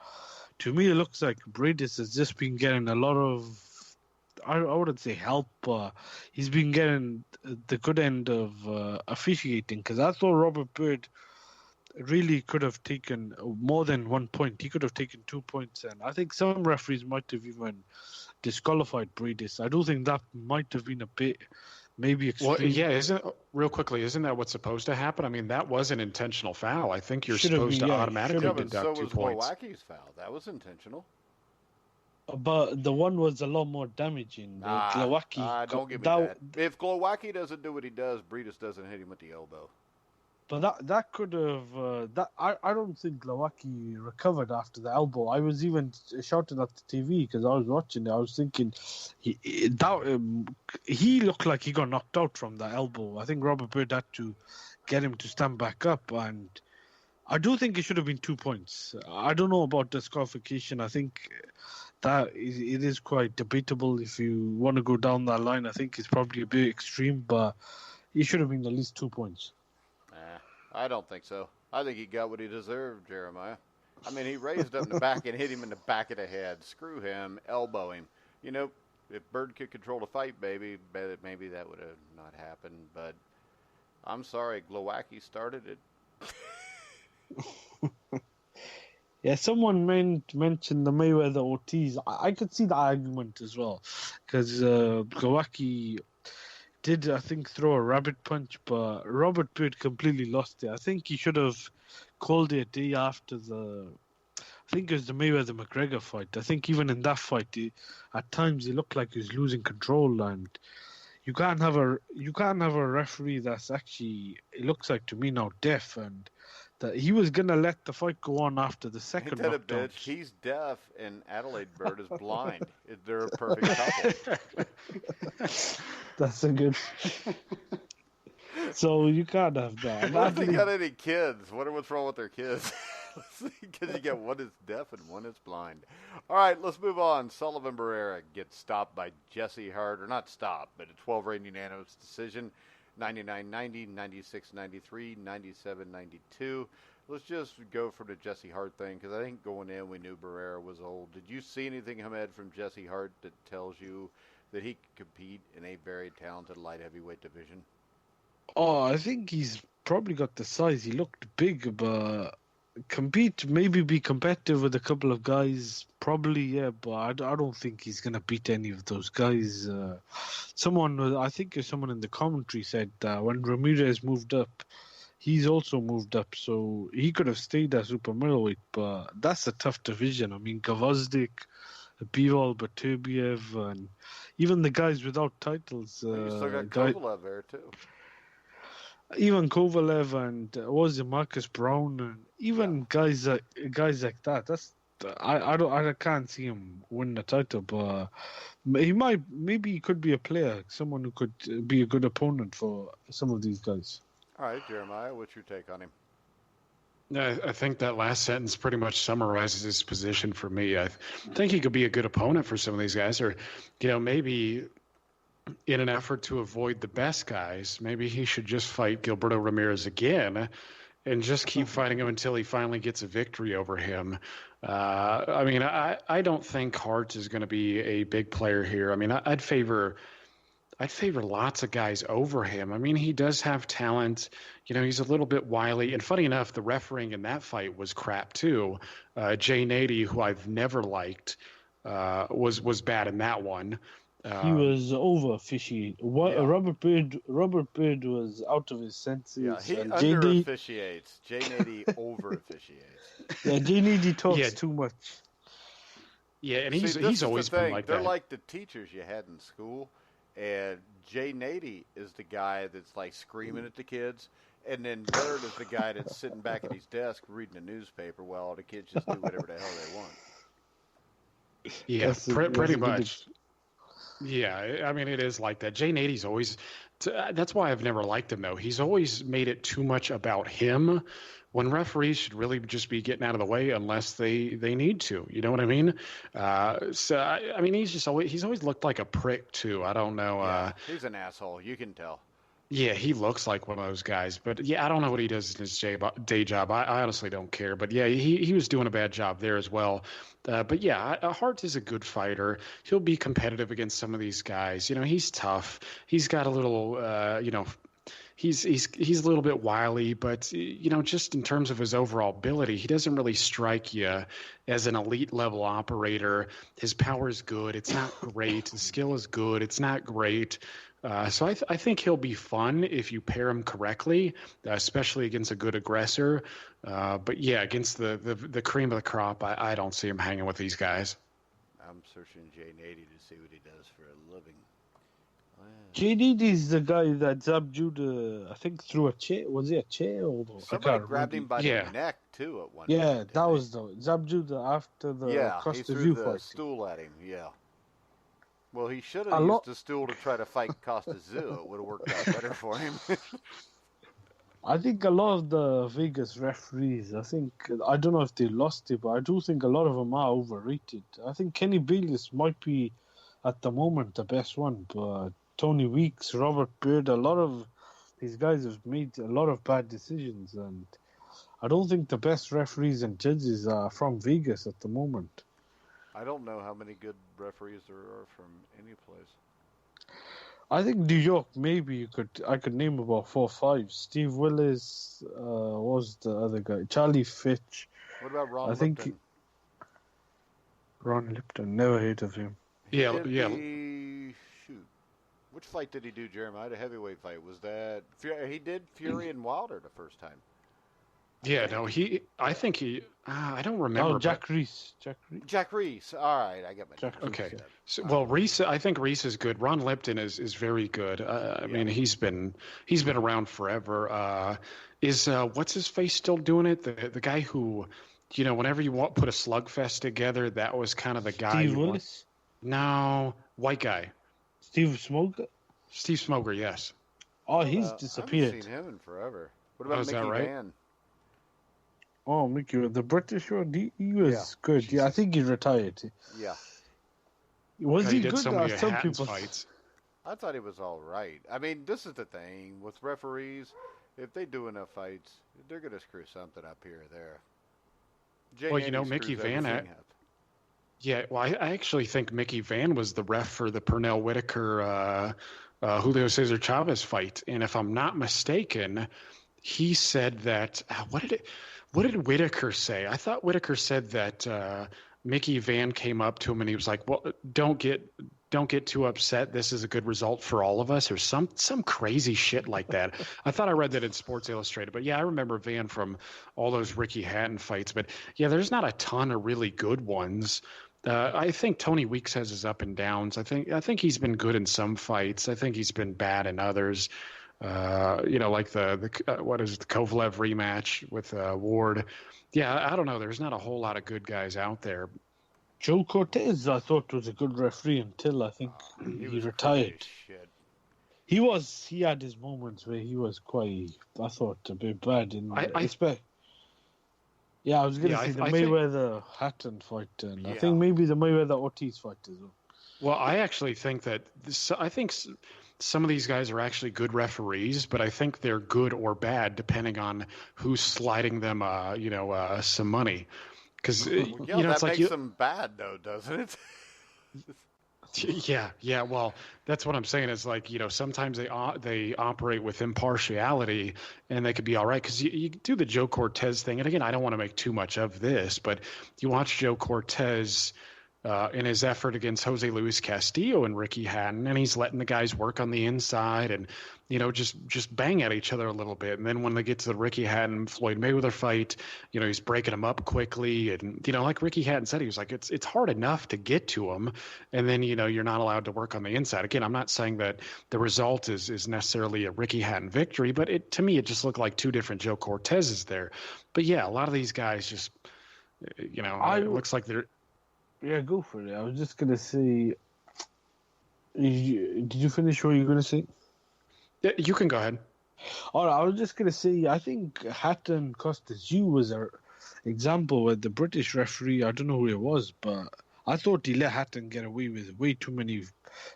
to me it looks like Breidis has just been getting a lot of, I wouldn't say help, but he's been getting the good end of officiating, because I thought Robert Byrd really could have taken more than 1 point. He could have taken 2 points, and I think some referees might have even disqualified Breidis. I do think that might have been a bit maybe extreme.
Well, yeah, isn't that what's supposed to happen? I mean, that was an intentional foul. I think you're supposed to automatically deduct
so
2 points.
So was Glowacki's foul. That was intentional.
But the one was a lot more damaging. Glowacki.
Don't give me that. If Glowacki doesn't do what he does, Breedis doesn't hit him with the elbow.
But that could have I don't think Glowacki recovered after the elbow. I was even shouting at the TV because I was watching it. I was thinking he looked like he got knocked out from the elbow. I think Robert Byrd had to get him to stand back up, and I do think it should have been 2 points. I don't know about disqualification. I think that it is quite debatable if you want to go down that line. I think it's probably a bit extreme, but it should have been at least 2 points.
I don't think so. I think he got what he deserved, Jeremiah. I mean, he raised up in the back and hit him in the back of the head. Screw him, elbow him. If Byrd could control the fight, maybe that would have not happened. But I'm sorry, Glowacki started it.
Yeah, someone mentioned the Mayweather Ortiz. I could see the argument as well, because Glowacki did, I think, throw a rabbit punch, but Robert Byrd completely lost it. I think he should have called it a day after I think it was the Mayweather-McGregor fight. I think even in that fight, at times he looked like he was losing control, and you can't have a referee that's actually, it looks like to me now, deaf, and that he was gonna let the fight go on after the second knockdown.
Bitch. He's deaf, and Adelaide Byrd is blind. They're a perfect couple.
That's a good. So you can't have that.
What if they got any kids? Wonder what's wrong with their kids. Because you get one is deaf and one is blind. All right, let's move on. Sullivan Barrera gets stopped by Jesse Hart, or not stopped, but a 12-round unanimous decision. 99-90, 96-93, 97-92. let's just go for the Jesse Hart thing, because I think going in we knew Barrera was old. Did you see anything, Hamed, from Jesse Hart that tells you that he could compete in a very talented light heavyweight division?
Oh, I think he's probably got the size. He looked big, but maybe be competitive with a couple of guys, probably, yeah, but I don't think he's going to beat any of those guys. I think someone in the commentary said when Ramirez moved up, he's also moved up, so he could have stayed at super middleweight, but that's a tough division. I mean, Gvozdyk, Bivol, Baturbiev, and even the guys without titles.
You still got Kovalev there, too.
Even Kovalev and was it Marcus Brown, and even guys like that. That's I can't see him win the title, but maybe he could be a player, someone who could be a good opponent for some of these guys.
All right, Jeremiah, what's your take on him?
I think that last sentence pretty much summarizes his position for me. I think he could be a good opponent for some of these guys, or maybe in an effort to avoid the best guys, maybe he should just fight Gilberto Ramirez again and just keep fighting him until he finally gets a victory over him. I mean, I don't think Hart is going to be a big player here. I mean, I'd favor lots of guys over him. I mean, he does have talent. He's a little bit wily. And funny enough, the refereeing in that fight was crap too. Jay Nady, who I've never liked, was bad in that one.
He was over officiating.
Yeah.
Robert Byrd was out of his senses.
Yeah, he under officiates. Jay Nady over officiates.
Yeah, Jay Nady talks too much.
Yeah, and he's always been like
They're
that.
They're like the teachers you had in school, and Jay Nady is the guy that's like screaming at the kids, and then Byrd is the guy that's sitting back at his desk reading a newspaper while the kids just do whatever the hell they want.
Yeah, pretty much. Yeah, I mean, it is like that. Jay Nady's always that's why I've never liked him, though. He's always made it too much about him when referees should really just be getting out of the way unless they need to. You know what I mean? I mean, he's always looked like a prick, too. I don't know.
Yeah, he's an asshole. You can tell.
Yeah, he looks like one of those guys. But, yeah, I don't know what he does in his day job. I honestly don't care. But, yeah, he was doing a bad job there as well. But, yeah, Hart is a good fighter. He'll be competitive against some of these guys. He's tough. He's got a little, he's a little bit wily. But, just in terms of his overall ability, he doesn't really strike you as an elite-level operator. His power is good. It's not great. His skill is good. It's not great. So I think he'll be fun if you pair him correctly, especially against a good aggressor. But yeah, against the cream of the crop, I don't see him hanging with these guys.
I'm searching Jay Nady to see what he does for a living.
Jay Nady is the guy that Zabjuda, I think, through a chair. Was it a chair? Or
somebody grabbed him by the neck, too, at one point.
Yeah, that was the Zabjuda after the Costa View fight.
Yeah, he threw the stool at him, yeah. Well, he should have used the stool to try to fight Costa Zoo. It would have worked out better for him.
I think a lot of the Vegas referees, I don't know if they lost it, but I do think a lot of them are overrated. I think Kenny Bayless might be, at the moment, the best one, but Tony Weeks, Robert Byrd, a lot of these guys have made a lot of bad decisions, and I don't think the best referees and judges are from Vegas at the moment.
I don't know how many good referees there are from any place.
I think New York, maybe I could name about 4 or 5. Steve Willis, what was the other guy? Charlie Fitch.
What about Ron Lipton?
Ron Lipton, never heard of him.
Shoot. Which fight did he do, Jeremiah? The heavyweight fight. Was that... He did Fury and Wilder the first time.
Yeah, no, I think he, I don't remember.
Oh, Jack Reese.
Jack Reese. All right, I get my Jack
Okay. Reese. So, well, Reese, I think Reese is good. Ron Lipton is very good. I mean, he's been around forever. Is what's his face still doing it? The guy who, whenever you put a slugfest together, that was kind of the guy.
Steve Willis?
No, white guy.
Steve Smoger?
Steve Smoger, yes.
Oh, he's disappeared.
I haven't seen him in forever. What about Mickey Mann?
Oh, Mickey, the British one, he was good. Jesus. Yeah, I think he retired.
Yeah.
Was he
did
good?
So many Hatton's fights.
I thought he was all right. I mean, this is the thing with referees if they do enough fights, they're going to screw something up here or there. Jay
Well,
Haney
Mickey
screws
Van.
everything up.
Yeah, well, I actually think Mickey Van was the ref for the Pernell Whitaker Julio Cesar Chavez fight, and if I'm not mistaken, he said that what did Whitaker say? I thought Whitaker said that Mickey Van came up to him and he was like, "Well, don't get too upset. This is a good result for all of us," or some crazy shit like that. I thought I read that in Sports Illustrated, but yeah, I remember Van from all those Ricky Hatton fights. But yeah, there's not a ton of really good ones. I think Tony Weeks has his up and downs. I think he's been good in some fights. I think he's been bad in others. Like the what is it, the Kovalev rematch with Ward. Yeah, I don't know. There's not a whole lot of good guys out there.
Joe Cortez, I thought, was a good referee until I think he retired. He had his moments where he was quite, I thought, a bit bad. I was going to say the Mayweather Hatton fight, and I think maybe the Mayweather Ortiz fight as well.
Well, I actually think that some of these guys are actually good referees, but I think they're good or bad depending on who's sliding them, some money. Because
that makes them bad, though, doesn't it?
Yeah. Well, that's what I'm saying. Is like, sometimes they operate with impartiality, and they could be all right. Because you do the Joe Cortez thing, and again, I don't want to make too much of this, but you watch Joe Cortez in his effort against Jose Luis Castillo and Ricky Hatton, and he's letting the guys work on the inside and just bang at each other a little bit. And then when they get to the Ricky Hatton Floyd Mayweather fight, he's breaking them up quickly, and like Ricky Hatton said, he was like, it's hard enough to get to him, and then you're not allowed to work on the inside. Again, I'm not saying that the result is necessarily a Ricky Hatton victory, but to me it just looked like two different Joe Cortezes there. But yeah, a lot of these guys just it looks like they're.
Yeah, go for it. I was just going to say, did you finish what you were going to say?
Yeah, you can go ahead.
All right, I was just going to say, I think Hatton Costas was an example where the British referee, I don't know who it was, but I thought he let Hatton get away with way too many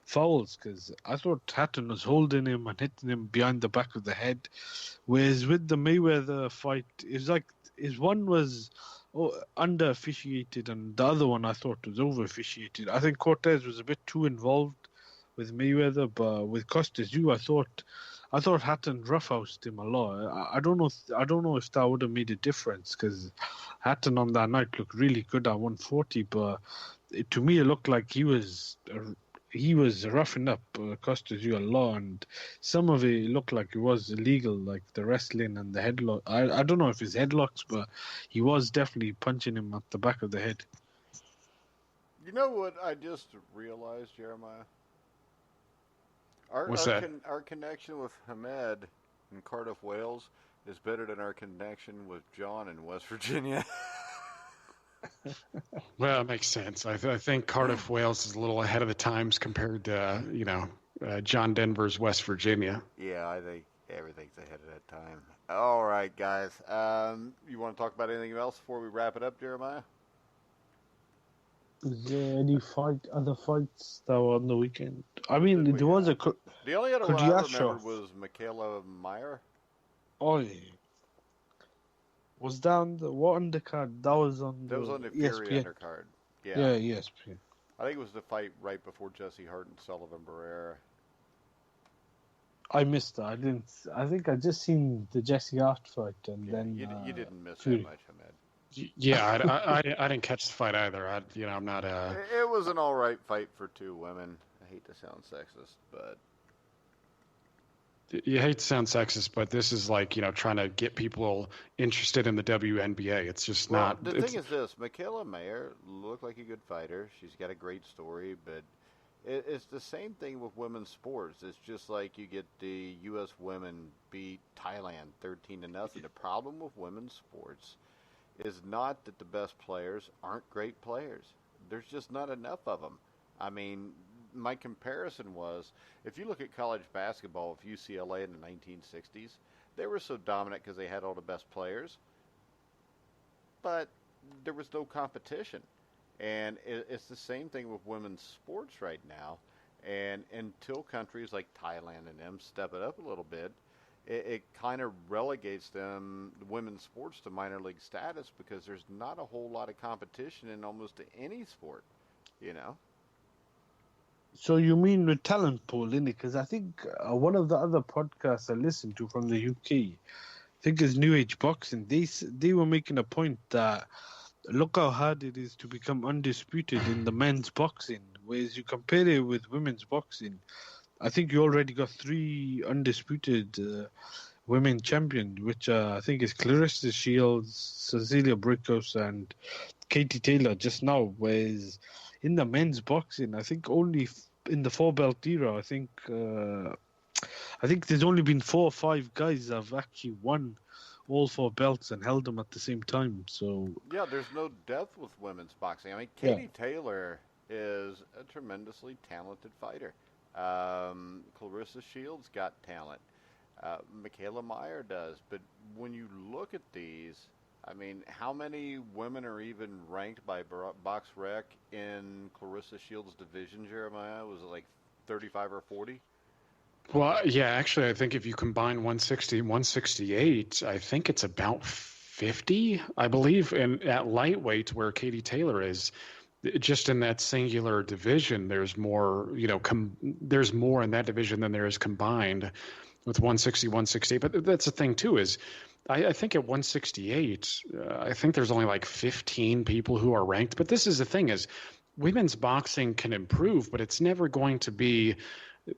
fouls, because I thought Hatton was holding him and hitting him behind the back of the head. Whereas with the Mayweather fight, it's like his one was under officiated, and the other one I thought was over officiated. I think Cortez was a bit too involved with Mayweather, but with Costas, I thought Hatton roughhoused him a lot. I don't know if that would have made a difference, because Hatton on that night looked really good at 140, but to me it looked like he was roughing up Costas a lot, and some of it looked like it was illegal, like the wrestling and the headlock. I don't know if it's headlocks, but he was definitely punching him at the back of the head.
You know what I just realized, Jeremiah?
What's that?
Our connection with Hamed in Cardiff, Wales is better than our connection with John in West Virginia.
Well, it makes sense. I think Cardiff, Wales is a little ahead of the times compared to, John Denver's West Virginia.
Yeah, I think everything's ahead of that time. All right, guys. You want to talk about anything else before we wrap it up, Jeremiah?
Is there any other fights that were on the weekend? I mean, there was a...
The only other one I remember was Michaela Meyer.
Oh, yeah. Was down what undercard? That was on the
Fury undercard. Yeah,
ESPN.
I think it was the fight right before Jesse Hart and Sullivan Barrera.
I missed that. I think I just seen the Jesse Hart fight, and then
you didn't miss that much, Hamed.
Yeah, I didn't catch the fight either. I'm not.
It was an all right fight for two women. I hate to sound sexist, but.
You hate to sound sexist, but this is like, trying to get people interested in the WNBA. It's just not.
The thing is this. Michaela Mayer looked like a good fighter. She's got a great story, but it's the same thing with women's sports. It's just like you get the U.S. women beat Thailand 13-0. The problem with women's sports is not that the best players aren't great players. There's just not enough of them. I mean, my comparison was, if you look at college basketball with UCLA in the 1960s, they were so dominant because they had all the best players, but there was no competition. And it's the same thing with women's sports right now. And until countries like Thailand and them step it up a little bit, it kind of relegates women's sports, to minor league status because there's not a whole lot of competition in almost any sport, you know?
So you mean with talent pool, innit? Because I think one of the other podcasts I listened to from the UK, I think is New Age Boxing. They were making a point that look how hard it is to become undisputed in the men's boxing. Whereas you compare it with women's boxing, I think you already got three undisputed women champions, which I think is Clarissa Shields, Cecilia Brickhouse, and Katie Taylor just now. Whereas in the men's boxing, I think only in the four belt era, I think there's only been 4 or 5 guys that have actually won all 4 belts and held them at the same time. So
Yeah, there's no depth with women's boxing. I mean,
yeah,
Katie Taylor is a tremendously talented fighter. Clarissa Shields got talent. Michaela Meyer does. But when you look at these, I mean, how many women are even ranked by BoxRec in Clarissa Shields' division, Jeremiah? Was it like 35 or 40?
Well, yeah, actually, I think if you combine 160 and 168, I think it's about 50, I believe. And at lightweight, where Katie Taylor is, just in that singular division, there's more, there's more in that division than there is combined with 160, 168. But that's the thing, too, is I think at 168, I think there's only like 15 people who are ranked. But this is the thing is women's boxing can improve, but it's never going to be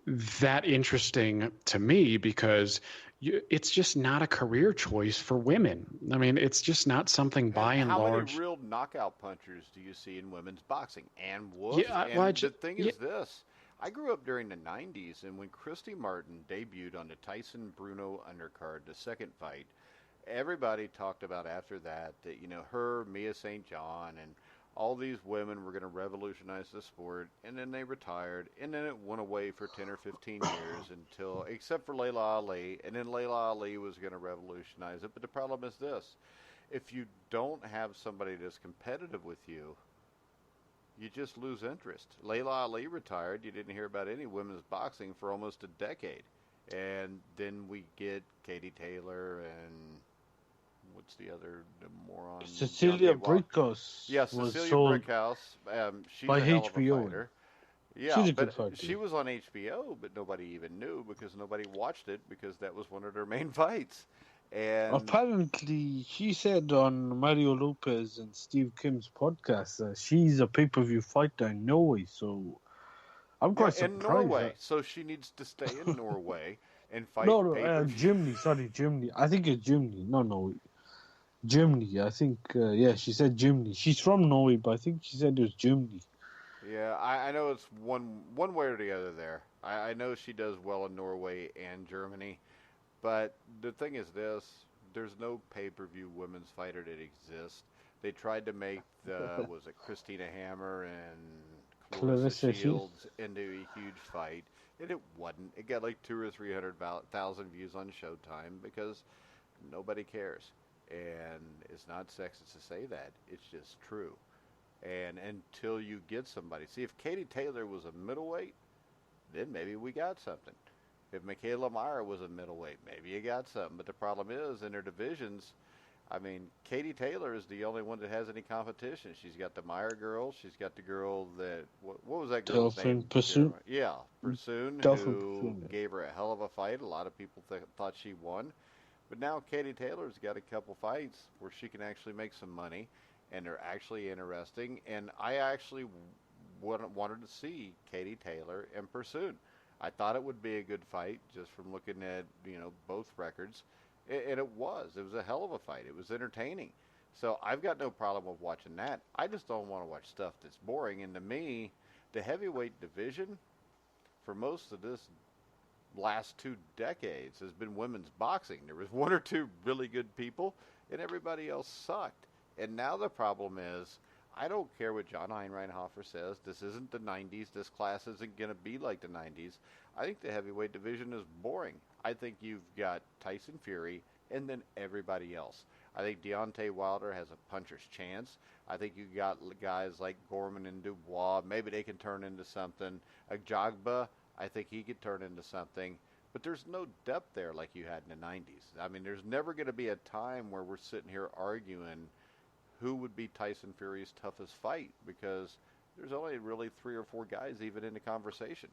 that interesting to me because it's just not a career choice for women. I mean, it's just not something by and
How
large.
many real knockout punchers do you see in women's boxing? And
Yeah, well,
the thing is this. I grew up during the 90s, and when Christy Martin debuted on the Tyson-Bruno undercard, the second fight, everybody talked about after that, her, Mia St. John, and all these women were going to revolutionize the sport, and then they retired, and then it went away for 10 or 15 years until, except for Layla Ali, and then Layla Ali was going to revolutionize it. But the problem is this. If you don't have somebody that's competitive with you, you just lose interest. Layla Ali retired. You didn't hear about any women's boxing for almost a decade. And then we get Katie Taylor and what's the other moron?
Cecilia Brickhouse
Yeah,
was
Cecilia
sold
Brickhouse. She's
by
a hell of a
HBO.
fighter. Yeah,
She's a
but
good fighter.
she was on HBO, but nobody even knew because nobody watched it because that was one of their main fights. And
Apparently, she said on Mario Lopez and Steve Kim's podcast that she's a pay-per-view fighter in Norway. So I'm quite surprised.
in Norway, so she needs to stay in Norway and fight.
No,
pay-per-view.
Germany. Sorry, Germany. I think it's Germany. No, Germany. I think. Yeah, she said Germany. She's from Norway, but I think she said it was Germany.
Yeah, I know it's one way or the other there. I know she does well in Norway and Germany. But the thing is this, there's no pay-per-view women's fighter that exists. They tried to make was it Christina Hammer and Clarissa Shields into a huge fight, and it wasn't. It got like 200,000 or 300,000 views on Showtime because nobody cares. And it's not sexist to say that. It's just true. And until you get somebody. See, if Katie Taylor was a middleweight, then maybe we got something. If Michaela Meyer was a middleweight, maybe you got something. But the problem is, in her divisions, I mean, Katie Taylor is the only one that has any competition. She's got the Meyer girl. She's got the girl that, what was that girl's name?
Pursuit.
Yeah, Pursuit, who gave her a hell of a fight. A lot of people thought she won. But now Katie Taylor's got a couple fights where she can actually make some money, and they're actually interesting. And I actually wanted to see Katie Taylor and Pursuit. I thought it would be a good fight just from looking at, both records. And it was. It was a hell of a fight. It was entertaining. So I've got no problem with watching that. I just don't want to watch stuff that's boring. And to me, the heavyweight division for most of this last 2 decades has been women's boxing. There was 1 or 2 really good people, and everybody else sucked. And now the problem is, I don't care what John Einreinhofer says. This isn't the 90s. This class isn't going to be like the 90s. I think the heavyweight division is boring. I think you've got Tyson Fury and then everybody else. I think Deontay Wilder has a puncher's chance. I think you got guys like Gorman and Dubois. Maybe they can turn into something. Ajagba, I think he could turn into something. but there's no depth there like you had in the 90s. I mean, there's never going to be a time where we're sitting here arguing who would be Tyson Fury's toughest fight because there's only really 3 or 4 guys even in the conversation.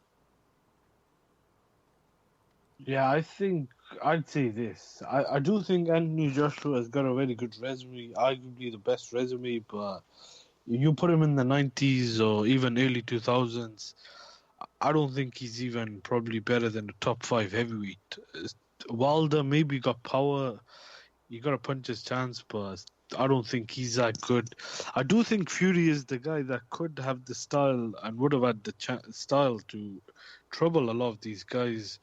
Yeah, I think I'd say this. I do think Anthony Joshua has got a very good resume, arguably the best resume, but you put him in the 90s or even early 2000s, I don't think he's even probably better than the top 5 heavyweight. Wilder maybe got power, he got a puncher's chance, but I don't think he's that good. I do think Fury is the guy that could have the style and would have had the style to trouble a lot of these guys.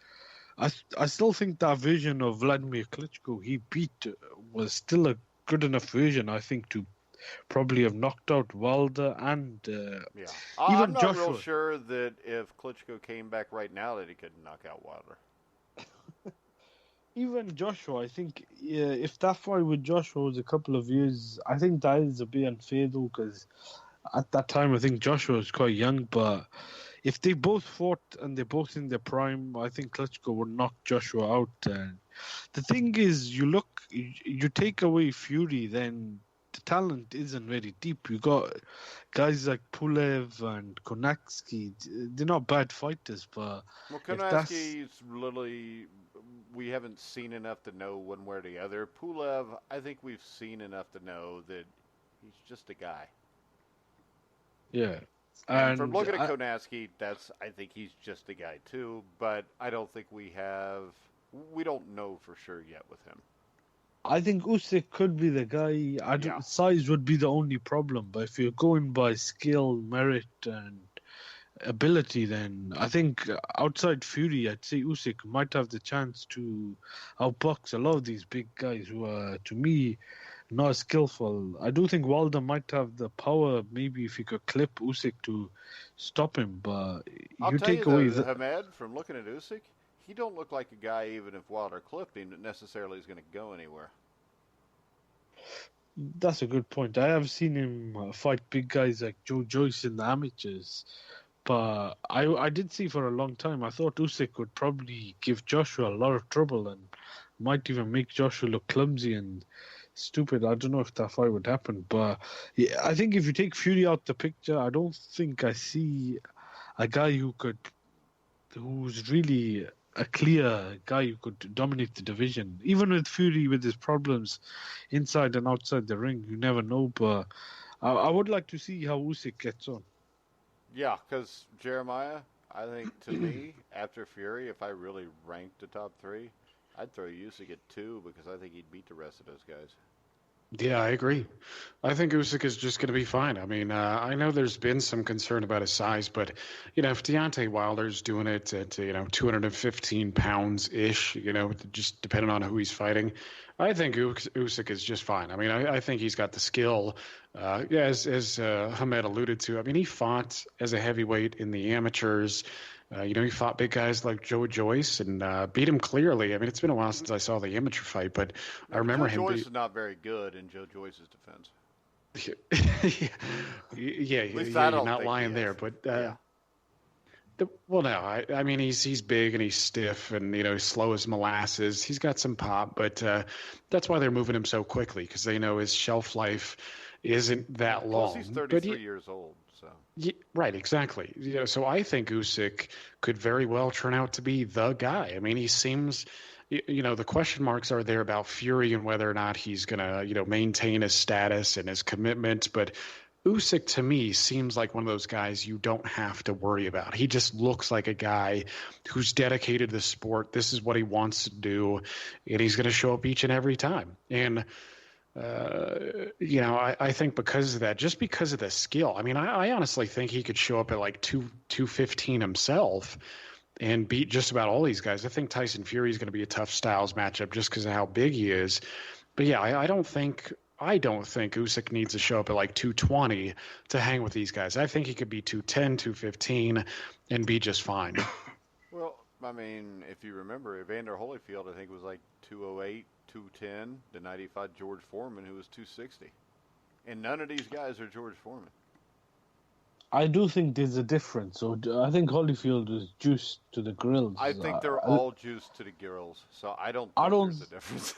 I still think that version of Vladimir Klitschko he beat was still a good enough version, I think, to probably have knocked out Wilder and
Yeah, I'm
even
not real
Joshua.
sure that if Klitschko came back right now that he could knock out Wilder.
Even Joshua, I think if that fight with Joshua was a couple of years, I think that is a bit unfair though, because at that time I think Joshua was quite young. But if they both fought and they're both in their prime, I think Klitschko would knock Joshua out. And the thing is, you take away Fury, then the talent isn't very deep. You got guys like Pulev and Konaksky. They're not bad fighters, but
Well,
if that's
Konaski's literally, we haven't seen enough to know one way or the other. Pulev, I think we've seen enough to know that he's just a guy.
yeah.
And from
And
looking at Konaski, I think he's just a guy too. But I don't think we don't know for sure yet with him.
I think Usyk could be the guy.
Yeah.
Size would be the only problem, but if you're going by skill, merit, and ability, then I think outside Fury, I'd say Usyk might have the chance to outbox a lot of these big guys who are, to me, not as skillful. I do think Wilder might have the power, maybe if he could clip Usyk to stop him, but
I'll
you
tell you
take away
though,
the.
Hamed, from looking at Usyk, he don't look like a guy even if Wilder clipped him that necessarily is going to go anywhere.
That's a good point. I have seen him fight big guys like Joe Joyce in the amateurs. But I did see for a long time, I thought Usyk would probably give Joshua a lot of trouble and might even make Joshua look clumsy and stupid. I don't know if that fight would happen. But yeah, I think if you take Fury out the picture, I don't think I see a guy who's really a clear guy who could dominate the division. Even with Fury, with his problems inside and outside the ring, you never know. But I would like to see how Usyk gets on.
Yeah, because Jeremiah, I think to me, after Fury, if I really ranked the top 3, I'd throw Usyk at 2 because I think he'd beat the rest of those guys.
Yeah, I agree. I think Usyk is just going to be fine. I mean, I know there's been some concern about his size, but if Deontay Wilder's doing it at 215 pounds ish, just depending on who he's fighting, I think Usyk is just fine. I mean, I think he's got the skill. Yeah, as Hamed alluded to, I mean, he fought as a heavyweight in the amateurs. He fought big guys like Joe Joyce and beat him clearly. I mean, it's been a while since I saw the amateur fight, but I remember
Joe
him.
Joyce is not very good in Joe Joyce's defense.
Yeah,
At least
you're not lying there. But
yeah.
well, no, I mean he's big and he's stiff and he's slow as molasses. He's got some pop, but that's why they're moving him so quickly because they know his shelf life isn't that long.
Plus, he's 33 years old. So.
Yeah, right, exactly. So I think Usyk could very well turn out to be the guy. I mean, he seems, the question marks are there about Fury and whether or not he's going to, maintain his status and his commitment. But Usyk, to me, seems like one of those guys you don't have to worry about. He just looks like a guy who's dedicated to the sport. This is what he wants to do, and he's going to show up each and every time. And I think because of that, just because of the skill, I mean, I honestly think he could show up at like 215 himself and beat just about all these guys. I think Tyson Fury is going to be a tough styles matchup just because of how big he is. But yeah, I don't think Usyk needs to show up at like 220 to hang with these guys. I think he could be 210, 215 and be just fine.
Well, I mean, if you remember, Evander Holyfield, I think, was like 208. 210 the night he fought George Foreman, who was 260. And none of these guys are George Foreman.
I do think there's a difference. So I think Holyfield was juiced to the grills.
I think they're all juiced to the gills, so I don't
I
think
don't.
there's a difference.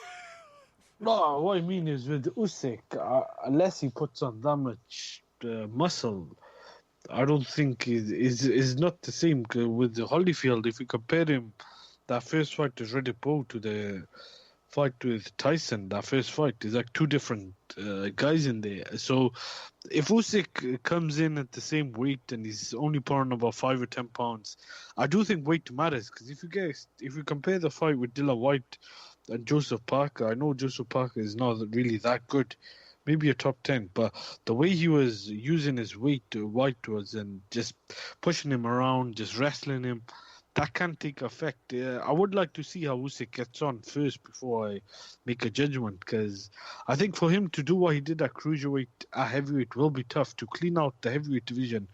No, what I mean is with Usyk, unless he puts on that much muscle, I don't think is not the same with the Holyfield. If you compare him, that first fight with Riddick Bowe to the fight with Tyson, that first fight is like two different guys in there. So if Usyk comes in at the same weight and he's only putting about 5 or 10 pounds, I do think weight matters because if you compare the fight with Dillian White and Joseph Parker, I know Joseph Parker is not really that good, maybe a top 10, but the way he was using his weight, White was, and just pushing him around, just wrestling him, that can take effect. I would like to see how Usyk gets on first before I make a judgment, because I think for him to do what he did at cruiserweight, at heavyweight, will be tough. To clean out the heavyweight division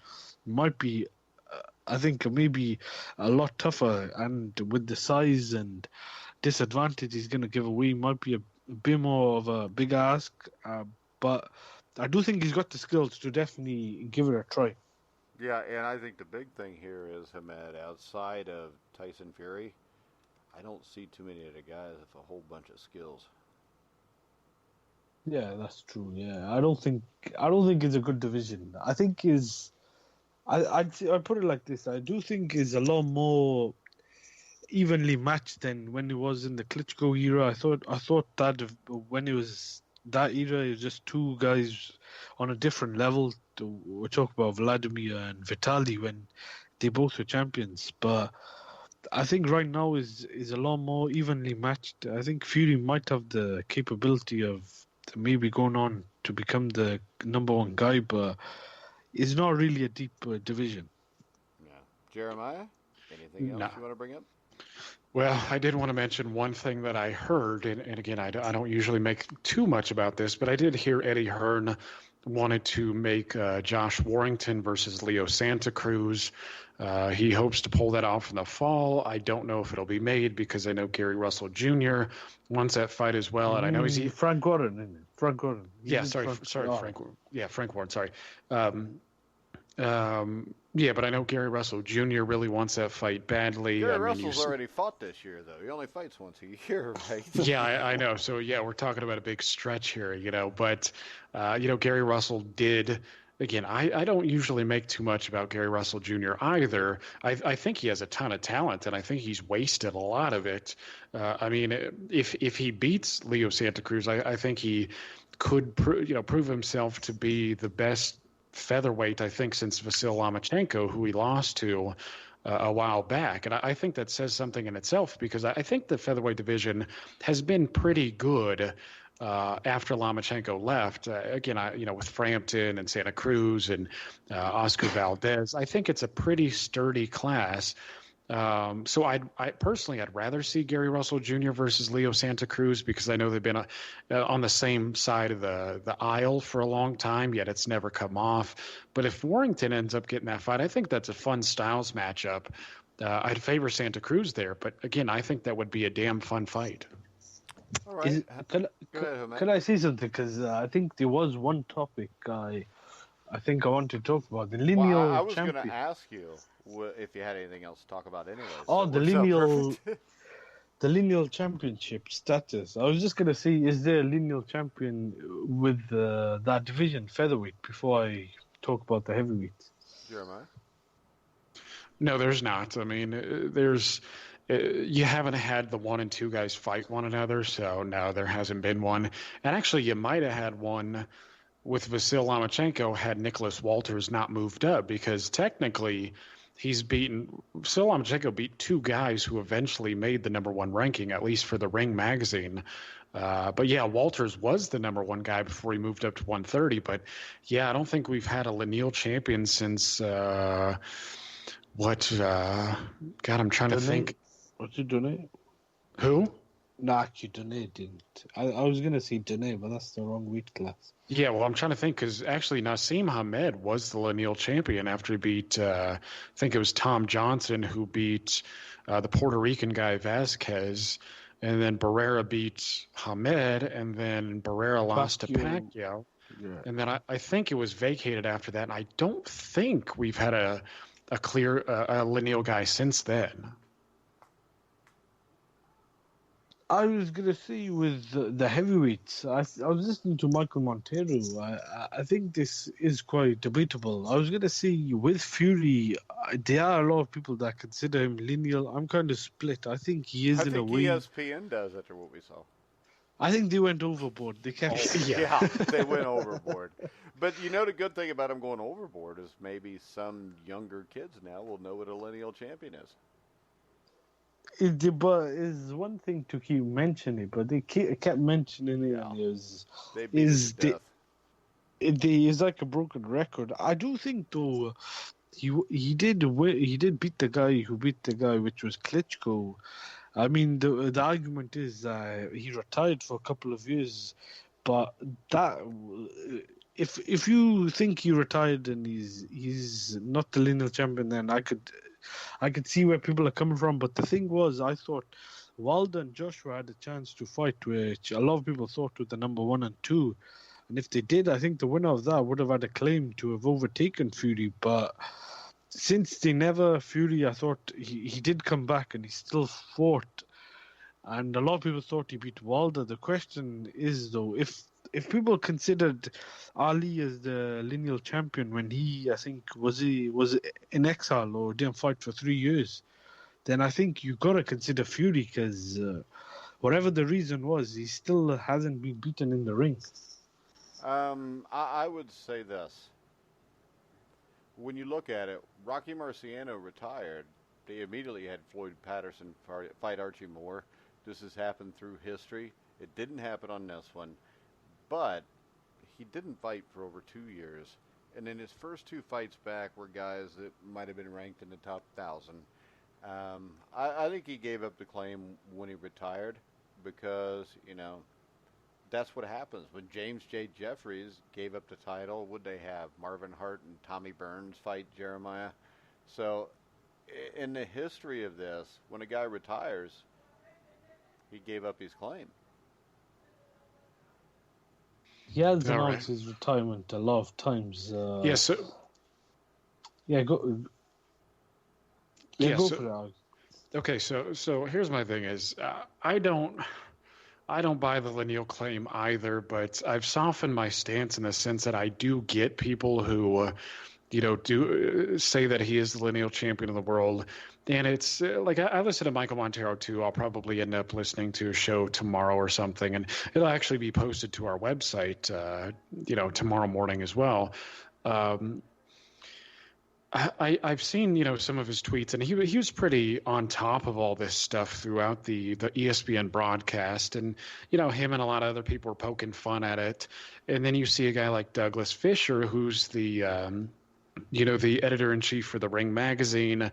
might be, I think, maybe a lot tougher, and with the size and disadvantage he's going to give away, might be a bit more of a big ask. But I do think he's got the skills to definitely give it a try.
Yeah, and I think the big thing here is, Hamed, outside of Tyson Fury, I don't see too many of the guys with a whole bunch of skills.
Yeah, that's true. Yeah, I don't think it's a good division. I think I put it like this. I do think is a lot more evenly matched than when it was in the Klitschko era. I thought that when it was that era, it was just two guys on a different level. We talk about Vladimir and Vitaly when they both were champions, but I think right now is a lot more evenly matched. I think Fury might have the capability of maybe going on to become the number one guy, but it's not really a deep division.
Yeah. Jeremiah, anything else you want to bring up?
Well, I did want to mention one thing that I heard, and again, I don't usually make too much about this, but I did hear Eddie Hearn wanted to make Josh Warrington versus Leo Santa Cruz. He hopes to pull that off in the fall. I don't know if it'll be made because I know Gary Russell Jr. wants that fight as well, and I know he's
Frank Warren, isn't it? Frank Warren.
Frank Warren. Sorry. Yeah, but I know Gary Russell Jr. really wants that fight badly.
Gary Russell's already fought this year, though. He only fights once a year, right?
Yeah, I know. So, yeah, we're talking about a big stretch here, But, Gary Russell did. Again, I don't usually make too much about Gary Russell Jr. either. I think he has a ton of talent, and I think he's wasted a lot of it. If he beats Leo Santa Cruz, I think he could prove himself to be the best featherweight, I think, since Vasyl Lomachenko, who he lost to a while back. And I think that says something in itself, because I think the featherweight division has been pretty good after Lomachenko left. With Frampton and Santa Cruz and Oscar Valdez, I think it's a pretty sturdy class. So I personally, I'd rather see Gary Russell Jr. versus Leo Santa Cruz, because I know they've been on the same side of the aisle for a long time, yet it's never come off. But if Warrington ends up getting that fight, I think that's a fun styles matchup. I'd favor Santa Cruz there, but again, I think that would be a damn fun fight.
All right.
Can I say something? Because I think there was one topic I think I want to talk about. The lineal
I was
champion.
going to ask you if you had anything else to talk about anyway.
Oh, the lineal championship status. I was just going to say, is there a lineal champion with that division, featherweight, before I talk about the heavyweights?
Jeremiah?
No, there's not. I mean, you haven't had the 1 and 2 guys fight one another, so no, there hasn't been one. And actually, you might have had one with Vasyl Lomachenko had Nicholas Walters not moved up, because technically Vasyl Lomachenko beat 2 guys who eventually made the number 1 ranking, at least for the Ring magazine. But yeah, Walters was the number 1 guy before he moved up to 130. But yeah, I don't think we've had a lineal champion since I'm trying to think.
What's it, Dene?
Who?
No, actually, Dene didn't. I was going to say Dene, but that's the wrong weight class.
Yeah, well, I'm trying to think, because actually Nassim Hamed was the lineal champion after he beat, I think it was Tom Johnson, who beat the Puerto Rican guy Vasquez, and then Barrera beat Hamed, and then Barrera lost to Pacquiao.
Yeah.
And then I think it was vacated after that. And I don't think we've had a clear lineal guy since then.
I was gonna say with the heavyweights, I was listening to Michael Montero. I think this is quite debatable. I was gonna say with Fury, there are a lot of people that consider him lineal. I'm kind of split. I think he is
I
in a
think
way.
ESPN does after what we saw.
I think they went overboard. They kept.
Oh,
Yeah.
yeah, they went overboard. But you know the good thing about them going overboard is maybe some younger kids now will know what a lineal champion is.
But it's one thing to keep mentioning, but they kept mentioning it,
Yeah.
and it was
They beat it to death.
it's like a broken record. I do think though, he did beat the guy who beat the guy, which was Klitschko. I mean, the argument is he retired for a couple of years, but that if you think he retired and he's not the lineal champion, then I could see where people are coming from. But the thing was, I thought Wilder and Joshua had a chance to fight, which a lot of people thought were the number 1 and 2. And if they did, I think the winner of that would have had a claim to have overtaken Fury. But since they never, Fury, I thought he did come back and he still fought. And a lot of people thought he beat Wilder. The question is, though, if people considered Ali as the lineal champion when he, I think, was in exile or didn't fight for 3 years, then I think you got to consider Fury because whatever the reason was, he still hasn't been beaten in the ring.
I would say this. When you look at it, Rocky Marciano retired. They immediately had Floyd Patterson fight Archie Moore. This has happened through history. It didn't happen on this one. But he didn't fight for over 2 years. And then his first 2 fights back were guys that might have been ranked in the top 1,000. I think he gave up the claim when he retired because, that's what happens. When James J. Jeffries gave up the title, would they have Marvin Hart and Tommy Burns fight Jeremiah? So in the history of this, when a guy retires, he gave up his claim.
He has announced his retirement a lot of times.
Yes.
Yeah, go. Yeah, go for it, Alex.
Okay, so here's my thing: is I don't buy the lineal claim either, but I've softened my stance in the sense that I do get people who, do say that he is the lineal champion of the world. And it's like I listen to Michael Montero too. I'll probably end up listening to a show tomorrow or something, and it'll actually be posted to our website, tomorrow morning as well. I've seen, some of his tweets, and he was pretty on top of all this stuff throughout the ESPN broadcast, and him and a lot of other people were poking fun at it. And then you see a guy like Douglas Fisher, who's the the editor-in-chief for the Ring magazine,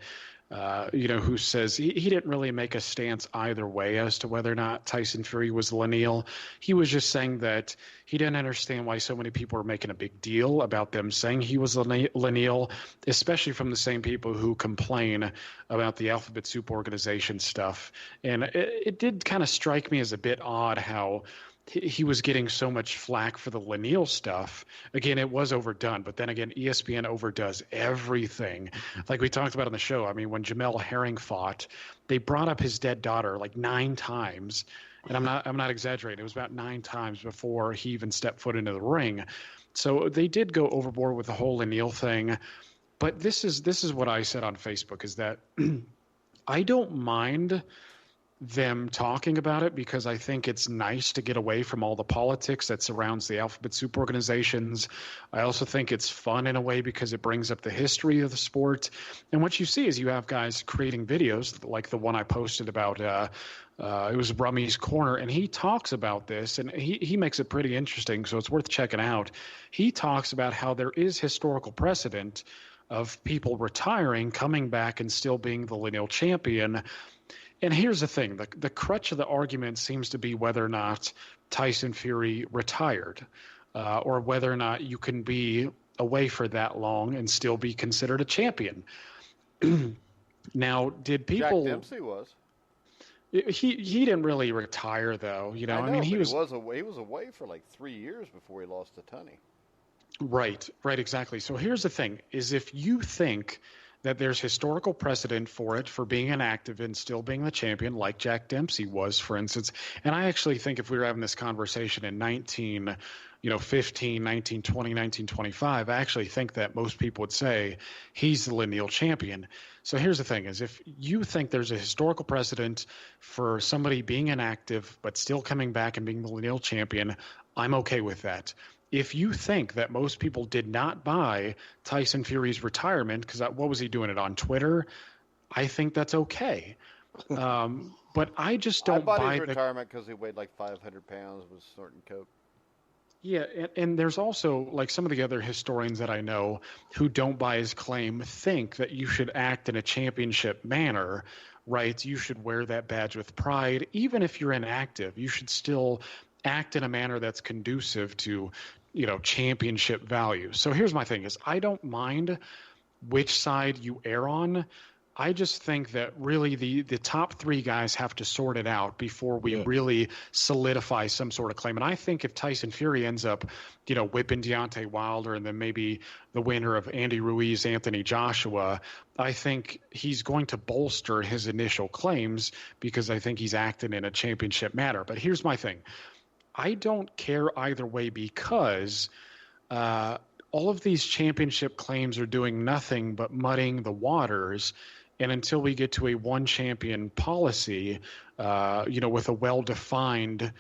who says he didn't really make a stance either way as to whether or not Tyson Fury was lineal. He was just saying that he didn't understand why so many people were making a big deal about them saying he was lineal, especially from the same people who complain about the Alphabet Soup organization stuff. And it did kind of strike me as a bit odd how he was getting so much flack for the lineal stuff. Again, it was overdone, but then again, ESPN overdoes everything. Like we talked about on the show, I mean, when Jamel Herring fought, they brought up his dead daughter like 9 times, and I'm not exaggerating. It was about 9 times before he even stepped foot into the ring. So they did go overboard with the whole lineal thing. But this is what I said on Facebook, is that I don't mind them talking about it because I think it's nice to get away from all the politics that surrounds the Alphabet Soup organizations. I also think it's fun in a way because it brings up the history of the sport. And what you see is you have guys creating videos like the one I posted about it was Rummy's Corner, and he talks about this, and he makes it pretty interesting, so it's worth checking out. He talks about how there is historical precedent of people retiring, coming back, and still being the lineal champion. And here's the thing. The crutch of the argument seems to be whether or not Tyson Fury retired or whether or not you can be away for that long and still be considered a champion. Now, did people...
Jack Dempsey was.
He didn't really retire though.
I
I
know,
mean,
but he was away for like 3 years before he lost to Tunney.
Right, exactly. So here's the thing: is if you think that there's historical precedent for it, for being inactive and still being the champion, like Jack Dempsey was, for instance. And I actually think if we were having this conversation in 15, 1920, 1925, I actually think that most people would say he's the lineal champion. So here's the thing: is if you think there's a historical precedent for somebody being inactive but still coming back and being the lineal champion, I'm okay with that. If you think that most people did not buy Tyson Fury's retirement, because what was he doing it on Twitter? I think that's okay. But I just don't
bought
buy
his retirement because he weighed like 500 pounds, was snorting coke.
Yeah, and there's also like some of the other historians that I know who don't buy his claim think that you should act in a championship manner, right? You should wear that badge with pride. Even if you're inactive, you should still act in a manner that's conducive to, championship value. So here's my thing is I don't mind which side you err on. I just think that really the top three guys have to sort it out before we really solidify some sort of claim. And I think if Tyson Fury ends up, whipping Deontay Wilder and then maybe the winner of Andy Ruiz, Anthony Joshua, I think he's going to bolster his initial claims because I think he's acting in a championship manner. But here's my thing. I don't care either way because all of these championship claims are doing nothing but muddying the waters. And until we get to a one champion policy, with a well-defined,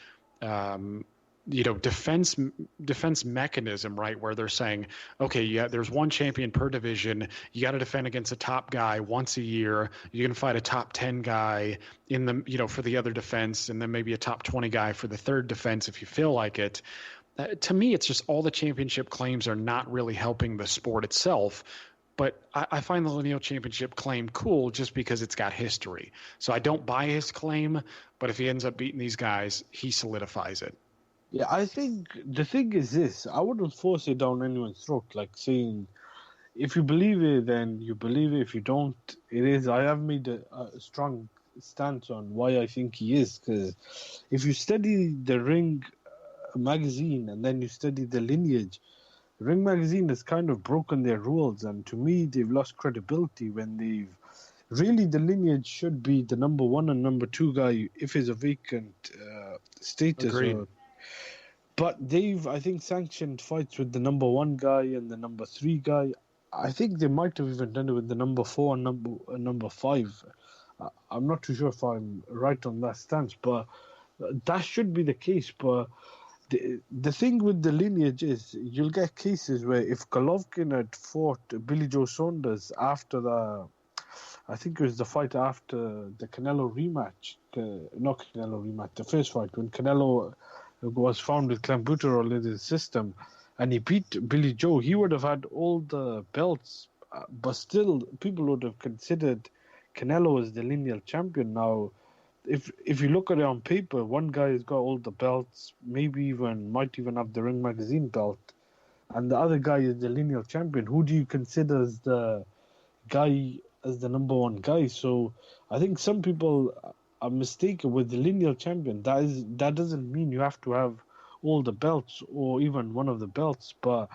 defense mechanism, right, where they're saying, okay, yeah, there's one champion per division. You got to defend against a top guy once a year. You can fight a top 10 guy in the, for the other defense, and then maybe a top 20 guy for the third defense if you feel like it. To me, it's just all the championship claims are not really helping the sport itself. But I find the lineal championship claim cool just because it's got history. So I don't buy his claim, but if he ends up beating these guys, he solidifies it.
Yeah, I think the thing is this. I wouldn't force it down anyone's throat, like saying, if you believe it, then you believe it. If you don't, it is. I have made a strong stance on why I think he is, because if you study the Ring magazine and then you study the lineage, Ring magazine has kind of broken their rules, and to me, they've lost credibility when they've really the lineage should be the number one and number two guy if there's a vacant status. But they've, I think, sanctioned fights with the number one guy and the number three guy. I think they might have even done it with the number four and number five. I'm not too sure if I'm right on that stance, but that should be the case. But the thing with the lineage is you'll get cases where if Golovkin had fought Billy Joe Saunders after I think it was the fight after the Canelo rematch, the first fight when Canelo was found with clenbuterol in his system and he beat Billy Joe, he would have had all the belts, but still people would have considered Canelo as the lineal champion. Now, if you look at it on paper, one guy has got all the belts, might even have the Ring magazine belt, and the other guy is the lineal champion. Who do you consider as the guy, as the number one guy? So I think some people are mistaken with the lineal champion. That doesn't mean you have to have all the belts or even one of the belts. But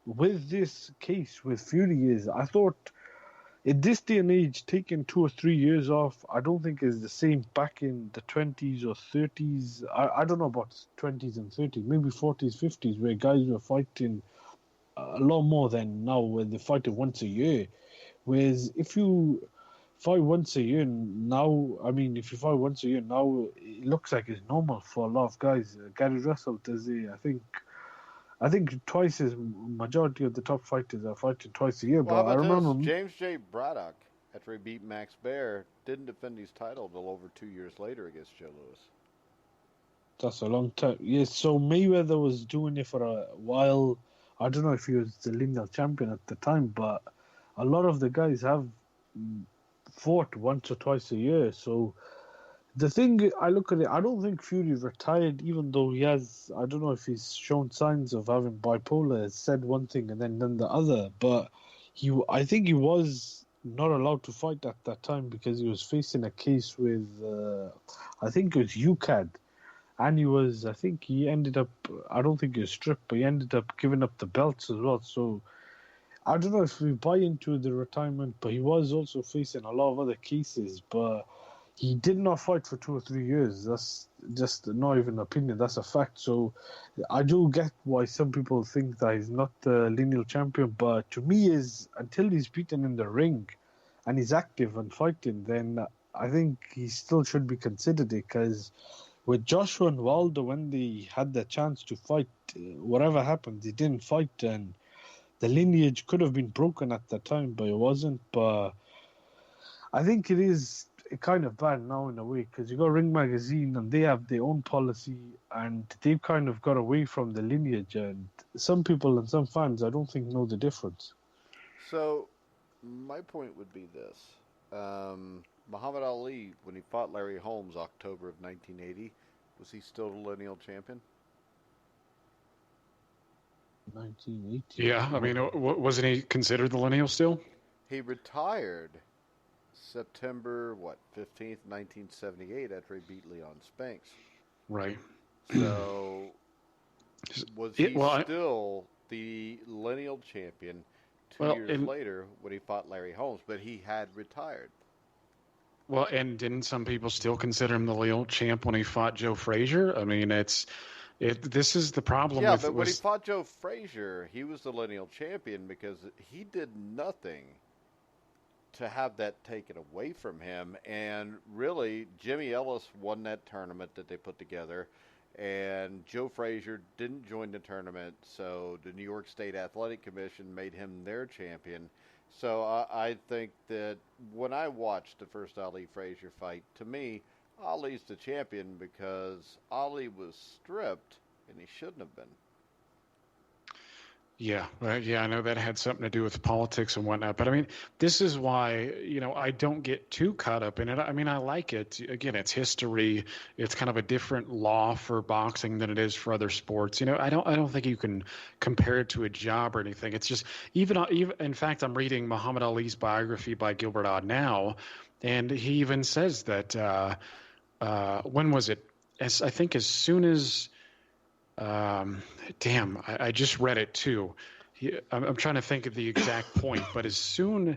with this case with Fury I thought, in this day and age, taking 2 or 3 years off, I don't think is the same back in the 20s or 30s. I don't know about 20s and 30s, maybe 40s, 50s, where guys were fighting a lot more than now, where they fight once a year. Whereas if you fight once a year now, it looks like it's normal for a lot of guys. Gary Russell does it, I think twice as majority of the top fighters are fighting twice a year.
Well,
but I remember
James J. Braddock, after he beat Max Baer, didn't defend his title until over 2 years later against Joe Louis.
That's a long time. Yes, so Mayweather was doing it for a while. I don't know if he was the lineal champion at the time, but a lot of the guys have fought once or twice a year. So the thing, I look at it, I don't think Fury retired, even though he has, I don't know if he's shown signs of having bipolar, has said one thing and then done the other, but I think he was not allowed to fight at that time because he was facing a case with, I think it was UCAD. And he ended up, I don't think he was stripped, but he ended up giving up the belts as well. So I don't know if we buy into the retirement, but he was also facing a lot of other cases. But he did not fight for 2 or 3 years. That's just not even an opinion. That's a fact. So I do get why some people think that he's not the lineal champion. But to me, until he's beaten in the ring and he's active and fighting, then I think he still should be considered it. Because with Joshua and Waldo, when they had the chance to fight, whatever happened, they didn't fight. And the lineage could have been broken at that time, but it wasn't. But I think it is kind of bad now in a way because you got Ring Magazine and they have their own policy and they've kind of got away from the lineage. And some people and some fans, I don't think, know the difference.
So, my point would be this. Muhammad Ali, when he fought Larry Holmes October of 1980, was he still the lineal champion?
1980.
Yeah, I mean, wasn't he considered the lineal still?
He retired September, 15th, 1978, after he beat Leon Spinks.
Right.
So, was he still the lineal champion 2 years later when he fought Larry Holmes? But he had retired.
Well, and didn't some people still consider him the lineal champ when he fought Joe Frazier? I mean, this is the problem.
Yeah, but when he fought Joe Frazier, he was the lineal champion because he did nothing to have that taken away from him. And really, Jimmy Ellis won that tournament that they put together, and Joe Frazier didn't join the tournament, so the New York State Athletic Commission made him their champion. So I think that when I watched the first Ali-Frazier fight, to me, Ali's the champion because Ali was stripped, and he shouldn't have been.
Yeah, right. Yeah, I know that had something to do with politics and whatnot. But I mean, this is why, I don't get too caught up in it. I mean, I like it. Again, it's history. It's kind of a different law for boxing than it is for other sports. I don't think you can compare it to a job or anything. It's just even in fact, I'm reading Muhammad Ali's biography by Gilbert Odd now, and he even says that when was it? I think as soon as I just read it too. I'm trying to think of the exact point, but as soon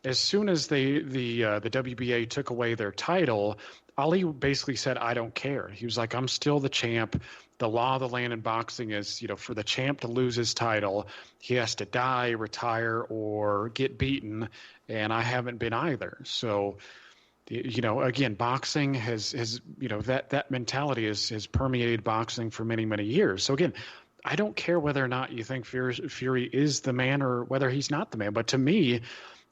as the WBA took away their title, Ali basically said, "I don't care." He was like, "I'm still the champ. The law of the land in boxing is, for the champ to lose his title, he has to die, retire, or get beaten, and I haven't been either." So, again, boxing has that mentality has permeated boxing for many, many years. So again, I don't care whether or not you think Fury is the man or whether he's not the man. But to me,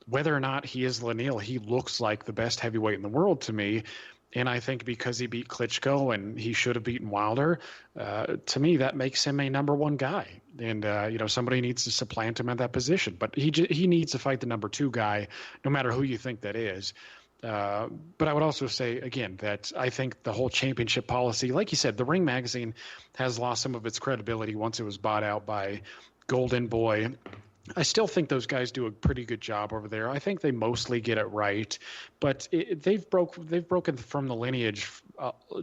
whether or not he is lineal, he looks like the best heavyweight in the world to me. And I think because he beat Klitschko and he should have beaten Wilder, to me that makes him a number one guy. And somebody needs to supplant him at that position. But he needs to fight the number two guy, no matter who you think that is. But I would also say, again, that I think the whole championship policy, like you said, the Ring magazine has lost some of its credibility once it was bought out by Golden Boy. I still think those guys do a pretty good job over there. I think they mostly get it right, but they've broken from the lineage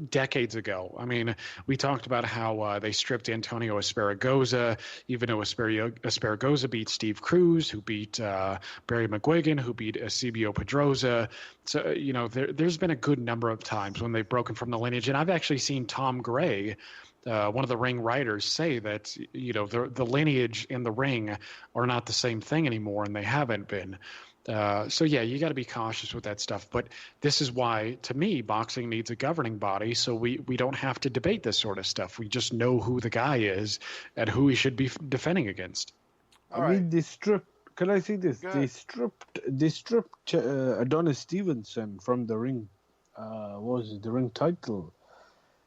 decades ago. I mean, we talked about how they stripped Antonio Esparragoza, even though Esparragoza beat Steve Cruz, who beat Barry McGuigan, who beat Eusebio Pedroza. So, there's been a good number of times when they've broken from the lineage, and I've actually seen Tom Gray, one of the Ring writers, say that the lineage and the ring are not the same thing anymore, and they haven't been. So yeah, you got to be cautious with that stuff. But this is why, to me, boxing needs a governing body, so we don't have to debate this sort of stuff. We just know who the guy is and who he should be defending against.
I mean, they stripped. Can I say this? They stripped Adonis Stevenson from the ring. The ring title?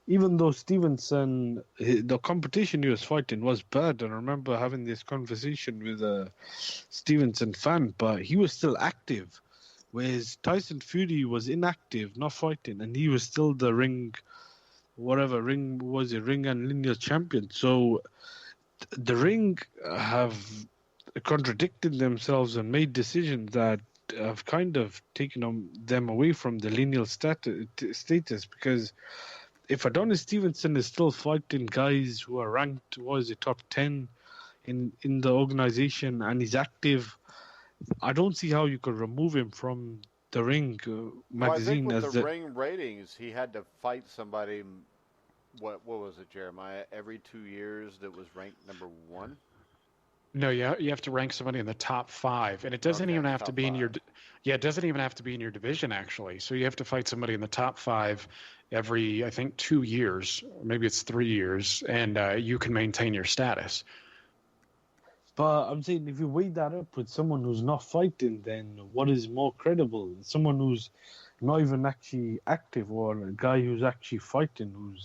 Even though Stevenson, the competition he was fighting was bad, and I remember having this conversation with a Stevenson fan, but he was still active, whereas Tyson Fury was inactive, not fighting, and he was still the ring and lineal champion. So the ring have contradicted themselves and made decisions that have kind of taken them away from the lineal status, because if Adonis Stevenson is still fighting guys who are ranked, top 10 in the organization, and he's active, I don't see how you could remove him from the Ring
Well, I think
magazine
with
as
the Ring ratings, he had to fight somebody. What was it, Jeremiah? Every 2 years that was ranked number one.
No, you have to rank somebody in the top 5, and it doesn't
Okay,
even have to
top
be in your.
5.
Yeah, it doesn't even have to be in your division actually. So you have to fight somebody in the top 5 every, I think, 2 years, or maybe it's 3 years, and you can maintain your status.
But I'm saying, if you weigh that up with someone who's not fighting, then what is more credible? Someone who's not even actually active, or a guy who's actually fighting?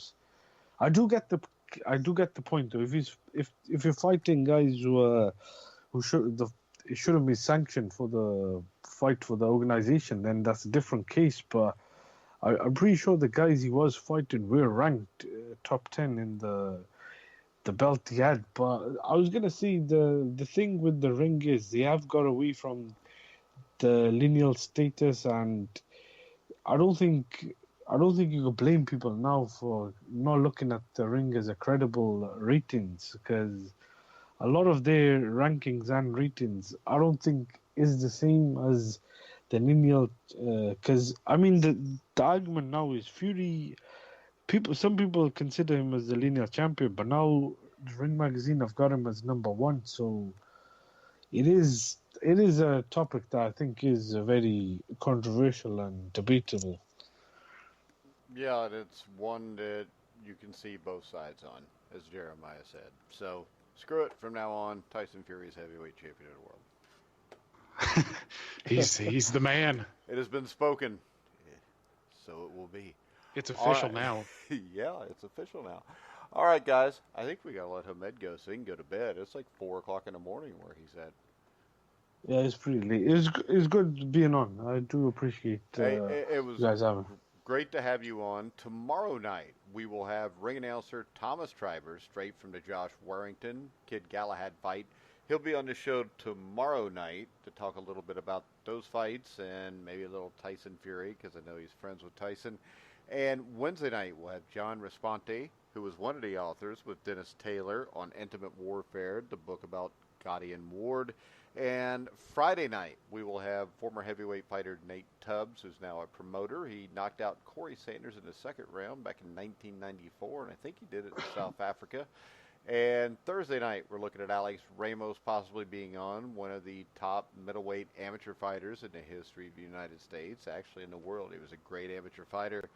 I do get the point though. If you're fighting guys who it shouldn't be sanctioned for the fight for the organization, then that's a different case. But I'm pretty sure the guys he was fighting were ranked top 10 in the belt he had. But I was gonna say, the thing with the Ring is they have got away from the lineal status, and I don't think you could blame people now for not looking at the Ring as a credible ratings, because a lot of their rankings and ratings I don't think is the same as the lineal. Because I mean, the argument now is Fury. Some people consider him as the lineal champion, but now the Ring magazine have got him as number 1. So it is a topic that I think is very controversial and debatable.
Yeah, and it's one that you can see both sides on, as Jeremiah said. So screw it. From now on, Tyson Fury is heavyweight champion of the world.
He's the man.
It has been spoken, so it will be.
It's official
right.
now.
Yeah, it's official now. All right, guys. I think we gotta let Hamed go so he can go to bed. It's like 4:00 in the morning where he's at.
Yeah, it's pretty late. It's good being on. I do appreciate
It was
you guys having.
great to have you on. Tomorrow night, we will have ring announcer Thomas Trivers, straight from the Josh Warrington Kid Galahad fight. He'll be on the show tomorrow night to talk a little bit about those fights and maybe a little Tyson Fury, because I know he's friends with Tyson. And Wednesday night, we'll have John Responte, who was one of the authors with Dennis Taylor on Intimate Warfare, the book about Gotti and Ward. And Friday night, we will have former heavyweight fighter Nate Tubbs, who's now a promoter. He knocked out Corey Sanders in the second round back in 1994, and I think he did it in South Africa. And Thursday night, we're looking at Alex Ramos possibly being on, one of the top middleweight amateur fighters in the history of the United States, actually in the world. He was a great amateur fighter.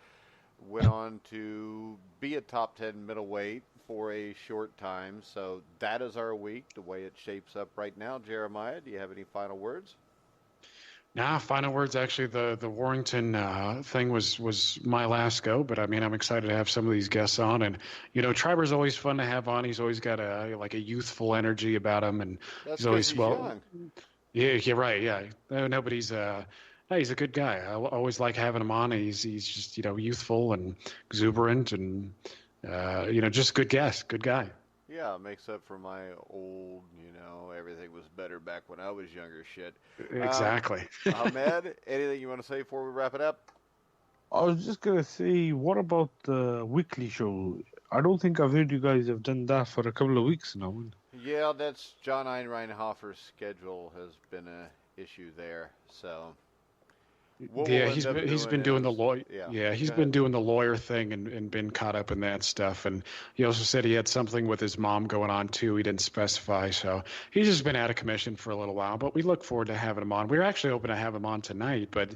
Went on to be a top 10 middleweight for a short time. So that is our week, the way it shapes up right now. Jeremiah, do you have any final words?
Nah, final words. Actually, the Warrington thing was my last go, but I mean, I'm excited to have some of these guests on, and Triber's always fun to have on. He's always got a youthful energy about him, and
That's
he's always
young.
Yeah, you're right. Yeah, no, but he's a good guy. I always like having him on. He's just youthful and exuberant, and just good guy.
Yeah, it makes up for my old, everything was better back when I was younger shit.
Exactly.
Ahmed, anything you want to say before we wrap it up?
I was just going to say, what about the weekly show? I don't think I've heard you guys have done that for a couple of weeks now.
Yeah, that's John Einreinhofer's schedule has been an issue there, so...
he's been doing the lawyer. Yeah, he's been doing the lawyer thing and been caught up in that stuff. And he also said he had something with his mom going on too. He didn't specify, so he's just been out of commission for a little while. But we look forward to having him on. We were actually hoping to have him on tonight, but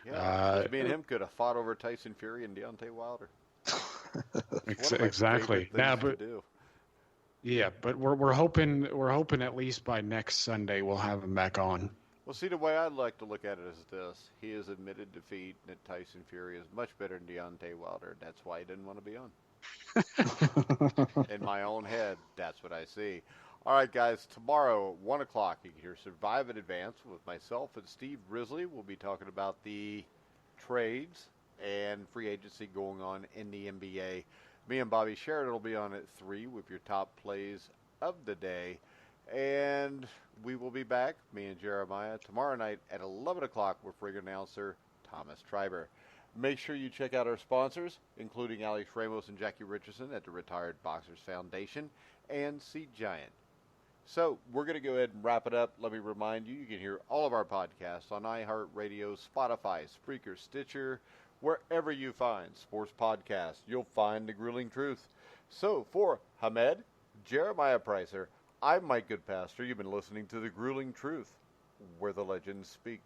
me and him could have fought over Tyson Fury and Deontay Wilder.
Exactly. Yeah, but we're hoping at least by next Sunday we'll have him back on.
Well, see, the way I'd like to look at it is this. He has admitted defeat, and that Tyson Fury is much better than Deontay Wilder. That's why he didn't want to be on. In my own head, that's what I see. All right, guys, tomorrow at 1 o'clock, you can hear Survive in Advance with myself and Steve Risley. We'll be talking about the trades and free agency going on in the NBA. Me and Bobby Sheridan will be on at 3 with your top plays of the day. And we will be back, me and Jeremiah, tomorrow night at 11 o'clock with ring announcer Thomas Triber. Make sure you check out our sponsors, including Alex Ramos and Jackie Richardson at the Retired Boxers Foundation and Seat Giant. So we're going to go ahead and wrap it up. Let me remind you, you can hear all of our podcasts on iHeartRadio, Spotify, Spreaker, Stitcher, wherever you find sports podcasts, you'll find The Grueling Truth. So for Hamed, Jeremiah Preisser, I'm Mike Goodpaster. You've been listening to The Grueling Truth, where the legends speak.